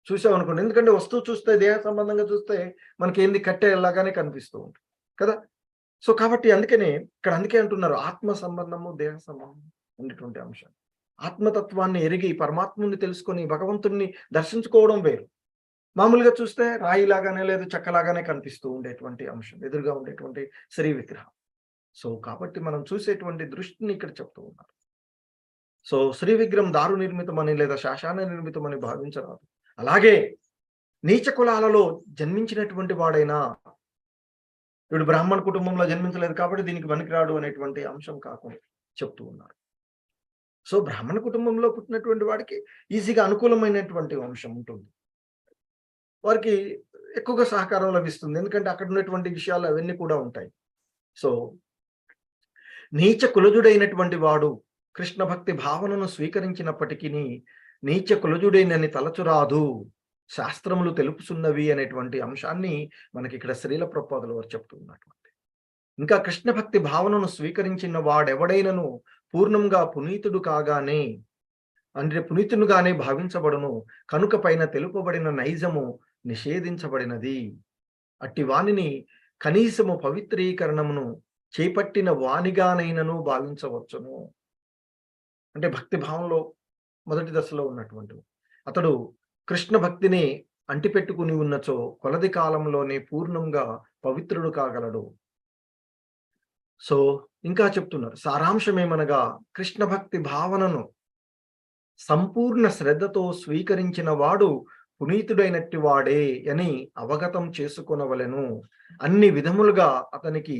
చూసామనుకోండి. ఎందుకంటే వస్తువు చూస్తే, దేహ సంబంధంగా చూస్తే మనకి ఏంది కట్టెలాగానే కనిపిస్తూ ఉంటుంది కదా. సో, కాబట్టి అందుకే అంటున్నారు ఆత్మ సంబంధము, దేహ సంబంధం అనేటువంటి అంశం. ఆత్మతత్వాన్ని ఎరిగి పరమాత్ముని తెలుసుకొని భగవంతుణ్ణి దర్శించుకోవడం వేరు. మామూలుగా చూస్తే రాయిలాగానే లేదు చెక్కలాగానే కనిపిస్తూ ఉండేటువంటి అంశం ఎదురుగా ఉండేటువంటి శ్రీ విగ్రహం. సో, కాబట్టి మనం చూసేటువంటి దృష్టిని ఇక్కడ చెప్తూ ఉన్నారు. సో, శ్రీ విగ్రహం దారు నిర్మితమని లేదా శాశాన నిర్మితమని భావించరాదు. అలాగే నీచ కులాలలో జన్మించినటువంటి వాడైనా, వీడు బ్రాహ్మణ కుటుంబంలో జన్మించలేదు కాబట్టి దీనికి పనికిరాడు అనేటువంటి అంశం కాకుండా, చెప్తూ ఉన్నారు. సో బ్రాహ్మణ కుటుంబంలో పుట్టినటువంటి వాడికి ఈజీగా అనుకూలమైనటువంటి అంశం ఉంటుంది. వారికి ఎక్కువగా సహకారం లభిస్తుంది. ఎందుకంటే అక్కడ ఉన్నటువంటి విషయాలు అవన్నీ కూడా ఉంటాయి. సో నీచ కులజుడైనటువంటి వాడు కృష్ణ భక్తి భావనను స్వీకరించినప్పటికిని నీచ కులజుడైనని తలచురాదు, శాస్త్రములు తెలుపుచున్నవి అనేటువంటి అంశాన్ని మనకి ఇక్కడ శ్రీల ప్రభుపాదుల వారు చెప్తూ ఉన్నటువంటి. ఇంకా కృష్ణ భక్తి భావనను స్వీకరించిన వాడెవడైనను పూర్ణంగా పునీతుడు కాగానే అంటే పునీతునిగానే భావించబడును, కనుక పైన తెలుపబడిన నైజము నిషేధించబడినది. అట్టి వానిని కనీసము పవిత్రీకరణమును చేపట్టిన వానిగానైనను భావించవచ్చును. అంటే భక్తి భావంలో మొదటి దశలో ఉన్నటువంటి అతడు కృష్ణ భక్తిని అంటిపెట్టుకుని ఉన్నచో కొలది కాలంలోనే పూర్ణంగా పవిత్రుడు కాగలడు. సో ఇంకా చెప్తున్నారు, సారాంశమేమనగా కృష్ణ భక్తి భావనను సంపూర్ణ శ్రద్ధతో స్వీకరించిన వాడు పునీతుడైనట్టి వాడే అని అవగతం చేసుకొనవలెను. అన్ని విధములుగా అతనికి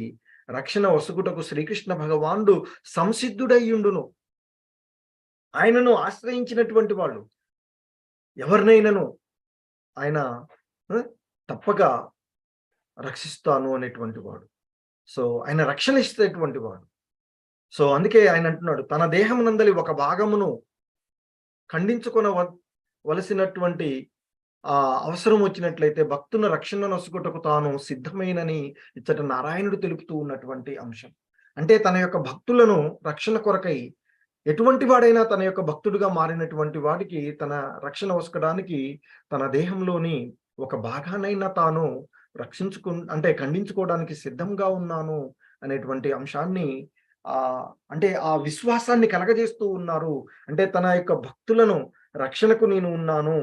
రక్షణ వసుగుటకు శ్రీకృష్ణ భగవానుడు సంసిద్ధుడయ్యుండును. ఆయనను ఆశ్రయించినటువంటి వాళ్ళు ఎవరినైనాను ఆయన తప్పక రక్షిస్తాను అనేటువంటి వాడు. సో ఆయన రక్షణ ఇచ్చేటువంటి వాడు. సో అందుకే ఆయన అంటున్నాడు, తన దేహమునందలి ఒక భాగమును ఖండించుకొనవలసినటువంటి అవసరం వచ్చినట్లయితే భక్తుల రక్షణ నొసుగుటకు తాను సిద్ధమైనని ఇచ్చట నారాయణుడు తెలుపుతూ ఉన్నటువంటి అంశం. అంటే తన యొక్క భక్తులను రక్షణ కొరకై ఎటువంటి వాడైనా తన యొక్క భక్తుడిగా మారినటువంటి వాడికి తన రక్షణ వసకడానికి తన దేహంలోని ఒక భాగానైనా తాను అంటే ఖండించుకోవడానికి సిద్ధంగా ఉన్నాను అనేటువంటి అంశాన్ని అంటే ఆ విశ్వాసాన్ని కలగజేస్తూ ఉన్నారు. అంటే తన యొక్క భక్తులను రక్షణకు నేను ఉన్నాను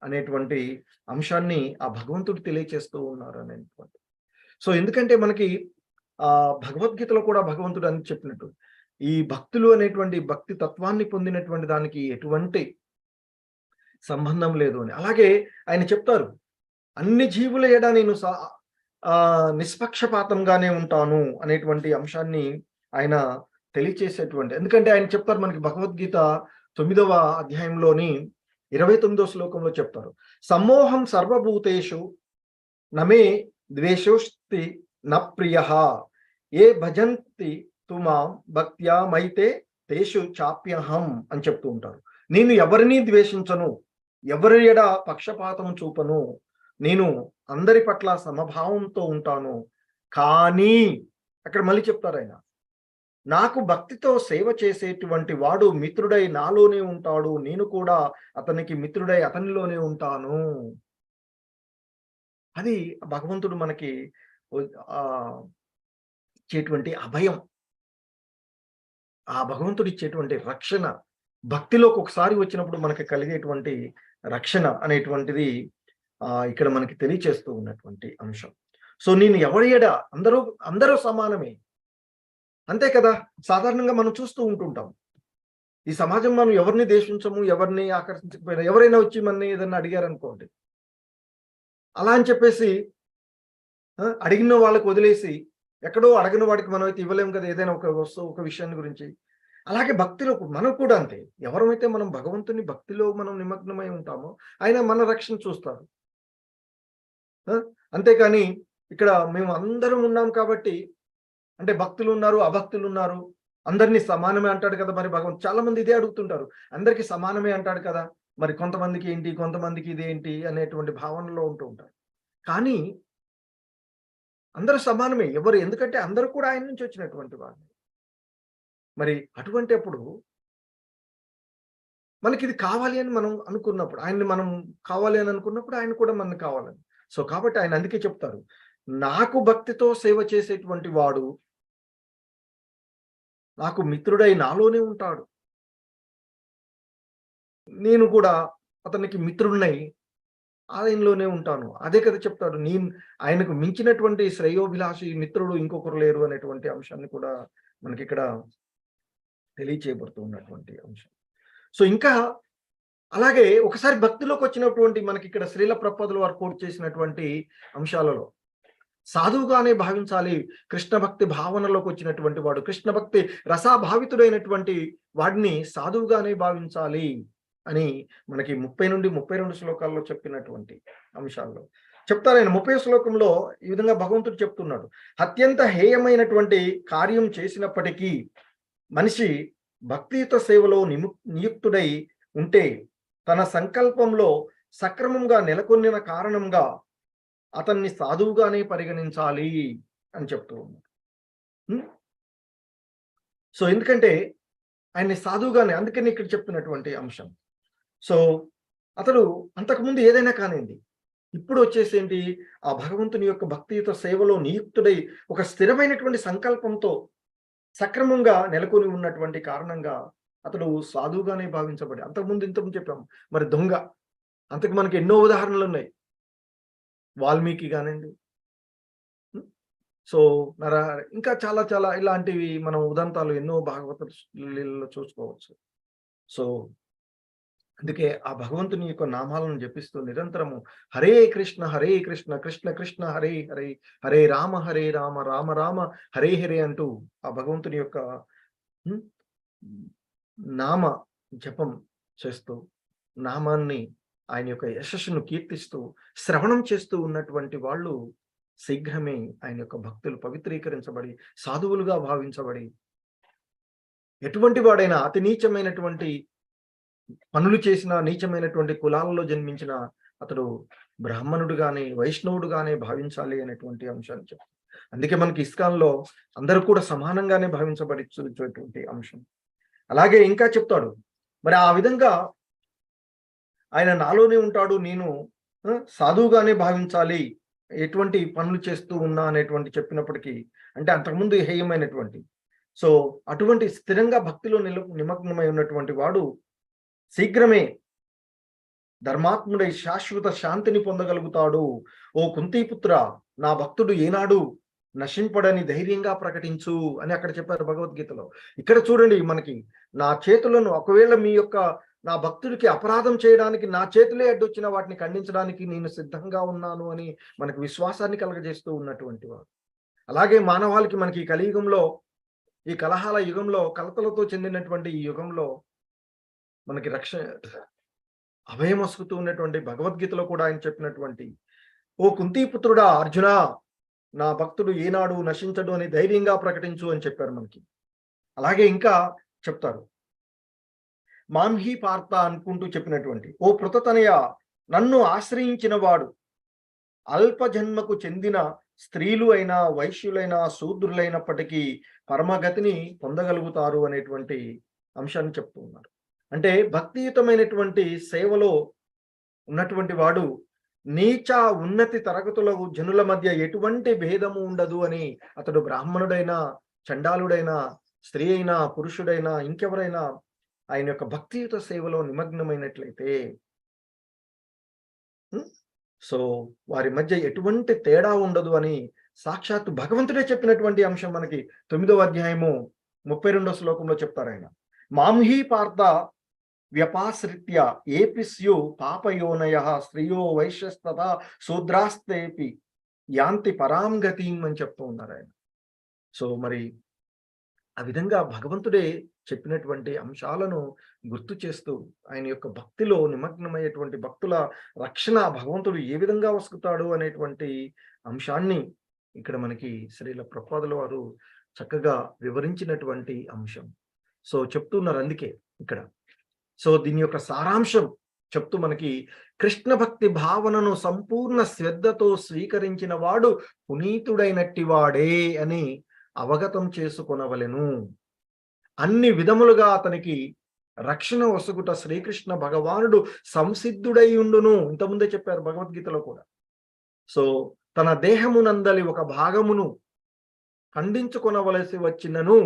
అనేటువంటి అంశాన్ని ఆ భగవంతుడు తెలియచేస్తూ ఉన్నారు అనేటువంటి. సో ఎందుకంటే మనకి భగవద్గీతలో కూడా భగవంతుడు అని చెప్పినట్టు ఈ భక్తులు అనేటువంటి భక్తి తత్వాన్ని పొందినటువంటి దానికి ఎటువంటి సంబంధం లేదు అని. అలాగే ఆయన చెప్తారు, అన్ని జీవుల ఎడ నేను నిష్పక్షపాతంగానే ఉంటాను అనేటువంటి అంశాన్ని ఆయన తెలియచేసేటువంటి. ఎందుకంటే ఆయన చెప్తారు మనకి భగవద్గీత 9వ అధ్యాయంలోని 29వ శ్లోకంలో చెప్తారు, సమ్మోహం సర్వభూతేషు నమే ద్వేషోస్తి న ప్రియః ఏ భజంతి తుమాం భక్త్యా మైతే తేషు చాప్యహం అని చెప్తూ ఉంటారు. నేను ఎవరిని ద్వేషించను, ఎవరి ఎడ పక్షపాతం చూపను, నేను అందరి పట్ల సమభావంతో ఉంటాను. కానీ అక్కడ మళ్ళీ చెప్తారు ఆయన, నాకు భక్తితో సేవ చేసేటువంటి వాడు మిత్రుడై నాలోనే ఉంటాడు, నేను కూడా అతనికి మిత్రుడై అతనిలోనే ఉంటాను. అది భగవంతుడు మనకి ఇచ్చేటువంటి అభయం, ఆ భగవంతుడు ఇచ్చేటువంటి రక్షణ, భక్తిలోకి ఒకసారి వచ్చినప్పుడు మనకి కలిగేటువంటి రక్షణ అనేటువంటిది ఇక్కడ మనకి తెలియచేస్తూ ఉన్నటువంటి అంశం. సో నేను ఎవరి ఎడ అందరూ సమానమే, అంతే కదా. సాధారణంగా మనం చూస్తూ ఉంటుంటాం ఈ సమాజం, మనం ఎవరిని దేశించము, ఎవరిని ఆకర్షించకపోయినా ఎవరైనా వచ్చి మనని ఏదన్నా అడిగారనుకోండి, అలా అని చెప్పేసి అడిగిన వాళ్ళకి వదిలేసి ఎక్కడో అడగిన వాడికి మనం అయితే ఇవ్వలేము కదా ఏదైనా ఒక వస్తువు, ఒక విషయాన్ని గురించి. అలాగే భక్తిలో మనం కూడా అంతే, ఎవరైతే మనం భగవంతుని భక్తిలో మనం నిమగ్నమై ఉంటామో ఆయన మన రక్షణ చూస్తారు. అంతేకాని ఇక్కడ మేము అందరం ఉన్నాం కాబట్టి, అంటే భక్తులు ఉన్నారు, అభక్తులు ఉన్నారు, అందరినీ సమానమే అంటాడు కదా మరి భగవంతుడు. చాలా మంది ఇదే అడుగుతుంటారు, అందరికీ సమానమే అంటాడు కదా, మరి కొంతమందికి ఏంటి, కొంతమందికి ఇదేంటి అనేటువంటి భావనలో ఉంటూ ఉంటారు. కానీ అందరూ సమానమే, ఎవరు, ఎందుకంటే అందరూ కూడా ఆయన నుంచి వచ్చినటువంటి వాళ్ళు. మరి అటువంటి అప్పుడు మనకి ఇది కావాలి అని మనం అనుకున్నప్పుడు, ఆయన్ని మనం కావాలి అని అనుకున్నప్పుడు ఆయన కూడా మనకు కావాలని. సో కాబట్టి ఆయన అందుకే చెప్తారు, నాకు భక్తితో సేవ చేసేటువంటి వాడు నాకు మిత్రుడై నాలోనే ఉంటాడు, నేను కూడా అతనికి మిత్రుడినై ఆయనలోనే ఉంటాను. అదే కదా చెప్తాడు, ఆయనకు మించినటువంటి శ్రేయోభిలాషి మిత్రుడు ఇంకొకరు లేరు అనేటువంటి అంశాన్ని కూడా మనకి ఇక్కడ తెలియచేయబడుతూ ఉన్నటువంటి అంశం. సో ఇంకా అలాగే ఒకసారి భక్తిలోకి వచ్చినటువంటి మనకి ఇక్కడ శ్రీల ప్రభుపాదుల వారు కోట్ చేసినటువంటి అంశాలలో సాధువుగానే భావించాలి. కృష్ణ భక్తి భావనలోకి వచ్చినటువంటి వాడు, కృష్ణ భక్తి రసాభావితుడైనటువంటి వాడిని సాధువుగానే భావించాలి అని మనకి 30 నుండి 32 శ్లోకాల్లో చెప్పినటువంటి అంశాల్లో చెప్తారు. ఆయన 30 శ్లోకంలో ఈ విధంగా భగవంతుడు చెప్తున్నాడు. అత్యంత హేయమైనటువంటి కార్యం చేసినప్పటికీ మనిషి భక్తియుత సేవలో నియుక్తుడై ఉంటే తన సంకల్పంలో సక్రమంగా నెలకొనిన కారణంగా అతన్ని సాధువుగానే పరిగణించాలి అని చెప్తూ ఉన్నాడు. సో ఎందుకంటే ఆయన్ని సాధువుగానే, అందుకని ఇక్కడ చెప్తున్నటువంటి అంశం. సో అతడు అంతకుముందు ఏదైనా కానివ్వండి, ఇప్పుడు వచ్చేసి ఏంటి, ఆ భగవంతుని యొక్క భక్తియుత సేవలో నియుక్తుడై ఒక స్థిరమైనటువంటి సంకల్పంతో సక్రమంగా నెలకొని ఉన్నటువంటి కారణంగా అతడు సాధువుగానే భావించబడి, ఇంతకుముందు చెప్పాము. మరి దొంగ, అంతకు మనకి ఎన్నో ఉదాహరణలు ఉన్నాయి. వాల్మీకి కానివ్వండి, సో ఇంకా చాలా చాలా ఇలాంటివి మనం ఉదంతాలు ఎన్నో భాగవత లీలలో చూసుకోవచ్చు. సో అందుకే ఆ భగవంతుని యొక్క నామాలను జపిస్తూ నిరంతరము హరే కృష్ణ కృష్ణ కృష్ణ హరే హరే, హరే రామ రామ రామ హరే హరే అంటూ ఆ భగవంతుని యొక్క నామ జపం చేస్తూ, నామాన్ని, ఆయన యొక్క యశస్సును కీర్తిస్తూ శ్రవణం చేస్తూ ఉన్నటువంటి వాళ్ళు శీఘ్రమే ఆయన యొక్క భక్తులు పవిత్రీకరించబడి సాధువులుగా భావించబడి, ఎటువంటి వాడైనా అతి నీచమైనటువంటి పనులు చేసిన, నీచమైనటువంటి కులాలలో జన్మించిన అతడు బ్రాహ్మణుడుగానే వైష్ణవుడుగానే భావించాలి అనేటువంటి అంశాన్ని చెప్తారు. అందుకే మనకి ఇస్కాన్లో అందరూ కూడా సమానంగానే భావించబడేటువంటి అంశం. అలాగే ఇంకా చెప్తాడు, మరి ఆ విధంగా ఆయన నాలోనే ఉంటాడు, నేను సాధువుగానే భావించాలి ఎటువంటి పనులు చేస్తూ ఉన్నా అనేటువంటి చెప్పినప్పటికీ, అంటే అంతకుముందు హేయమైనటువంటి, సో అటువంటి స్థిరంగా భక్తిలో నిమగ్నమై ఉన్నటువంటి వాడు శీఘ్రమే ధర్మాత్ముడై శాశ్వత శాంతిని పొందగలుగుతాడు. ఓ కుంతీపుత్ర, నా భక్తుడు ఏనాడు నశింపడని ధైర్యంగా ప్రకటించు అని అక్కడ చెప్పారు భగవద్గీతలో. ఇక్కడ చూడండి, మనకి నా చేతులను, ఒకవేళ నా భక్తుడికి అపరాధం చేయడానికి నా చేతులే అడ్డొచ్చిన వాటిని ఖండించడానికి నేను సిద్ధంగా ఉన్నాను అని మనకు విశ్వాసాన్ని కలగజేస్తూ ఉన్నటువంటి వాడు. అలాగే మానవాళికి మనకి ఈ కలియుగంలో, ఈ కలహాల యుగంలో, కలతలతో చెందినటువంటి ఈ యుగంలో మనకి అభయం వసుకుతూ ఉన్నటువంటి భగవద్గీతలో కూడా ఆయన చెప్పినటువంటి, ఓ కుంతీపుత్రుడా అర్జున, నా భక్తుడు ఏనాడు నశించడు అని ధైర్యంగా ప్రకటించు అని చెప్పారు మనకి. అలాగే ఇంకా చెప్తారు, మాంహీ పార్త అనుకుంటూ చెప్పినటువంటి, ఓ పృతతనయ, నన్ను ఆశ్రయించిన వాడు అల్ప జన్మకు చెందిన స్త్రీలు అయినా వైశ్యులైనా శూద్రులైనప్పటికీ పరమగతిని పొందగలుగుతారు అనేటువంటి అంశాన్ని చెప్తూ ఉన్నారు. అంటే భక్తియుతమైనటువంటి సేవలో ఉన్నటువంటి వాడు నీచ ఉన్నతి తరగతుల జనుల మధ్య ఎటువంటి భేదము ఉండదు అని, అతడు బ్రాహ్మణుడైనా, చండాలుడైనా, స్త్రీ అయినా, పురుషుడైనా, ఇంకెవరైనా ఆయన యొక్క భక్తియుత సేవలో నిమగ్నమైనట్లయితే సో వారి మధ్య ఎటువంటి తేడా ఉండదు అని సాక్షాత్తు భగవంతుడే చెప్పినటువంటి అంశం మనకి 9వ అధ్యాయము 32వ శ్లోకంలో చెప్తారు ఆయన. మాంహీ పార్థ వ్యపాశ్రిత్య ఏపిస్యు పాపయోనయ స్త్రియో వైశ్యస్తథ శూద్రాస్తేపి యాంతి పరాం గతిం అని చెప్తూ ఉన్నారు ఆయన. సో మరి ఆ విధంగా భగవంతుడే చెప్పినటువంటి అంశాలను గుర్తు చేస్తూ ఆయన యొక్క భక్తిలో నిమగ్నమయ్యేటువంటి భక్తుల రక్షణ భగవంతుడు ఏ విధంగా వసుకుతాడు అనేటువంటి అంశాన్ని ఇక్కడ మనకి శ్రీల ప్రభుపాదుల వారు చక్కగా వివరించినటువంటి అంశం. సో చెప్తున్నారు అందుకే ఇక్కడ. సో దీని యొక్క సారాంశం చెప్తూ మనకి, కృష్ణ భక్తి భావనను సంపూర్ణ శ్రద్ధతో స్వీకరించిన వాడు పునీతుడైనట్టి వాడే అని అవగతం చేసుకొనవలెను. అన్ని విధములుగా అతనికి రక్షణ వసుగుట శ్రీకృష్ణ భగవానుడు సంసిద్ధుడై ఉండును. ఇంతకుముందే చెప్పారు భగవద్గీతలో కూడా. సో తన దేహమునందలి ఒక భాగమును ఖండించుకొనవలసి వచ్చినను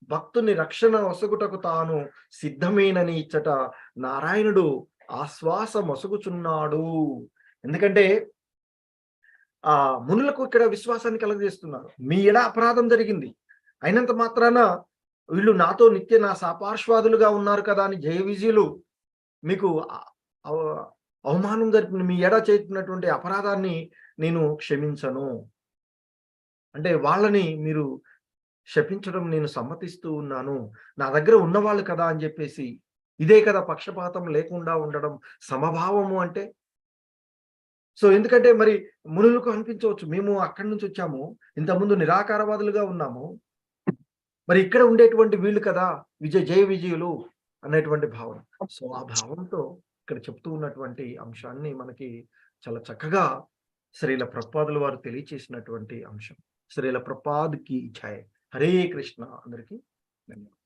భక్తుని రక్షణ వసగుటకు తాను సిద్ధమేనని ఇచ్చట నారాయణుడు ఆశ్వాస మొసగుచున్నాడు. ఎందుకంటే ఆ మునులకు ఇక్కడ విశ్వాసాన్ని కలగజేస్తున్నారు. మీ ఎడ అపరాధం జరిగింది, అయినంత మాత్రాన వీళ్ళు నాతో నిత్య నా సాపార్శ్వాదులుగా ఉన్నారు కదా అని జయ విజయులు మీకు అవమానం జరిపిన మీ ఎడ చేసినటువంటి అపరాధాన్ని నేను క్షమించను. అంటే వాళ్ళని మీరు శపించడం నేను సమ్మతిస్తూ ఉన్నాను. నా దగ్గర ఉన్నవాళ్ళు కదా అని జెప్పేసి, ఇదే కదా పక్షపాతం లేకుండా ఉండడం, సమభావము అంటే. సో, ఎందుకంటే మరి మునులకు అనిపించవచ్చు. మేము అక్కడి నుంచొచ్చాము. ఇంతకుముందు నిరాకారవాదులుగా ఉన్నాము. మరి ఇక్కడ ఉండేటువంటి వీళ్ళు కదా! జయ విజయులు అనేటువంటి భావన. సో, ఆ భావంతో ఇక్కడ చెప్తూ ఉన్నటువంటి అంశాన్ని మనకి చాలా చక్కగా శ్రీల ప్రభుపాదుల వారు తెలియచేసినటువంటి అంశం. శ్రీల ప్రభుపాద్ కీ జై. హరే కృష్ణ. అందరికీ ధన్యవాదాలు.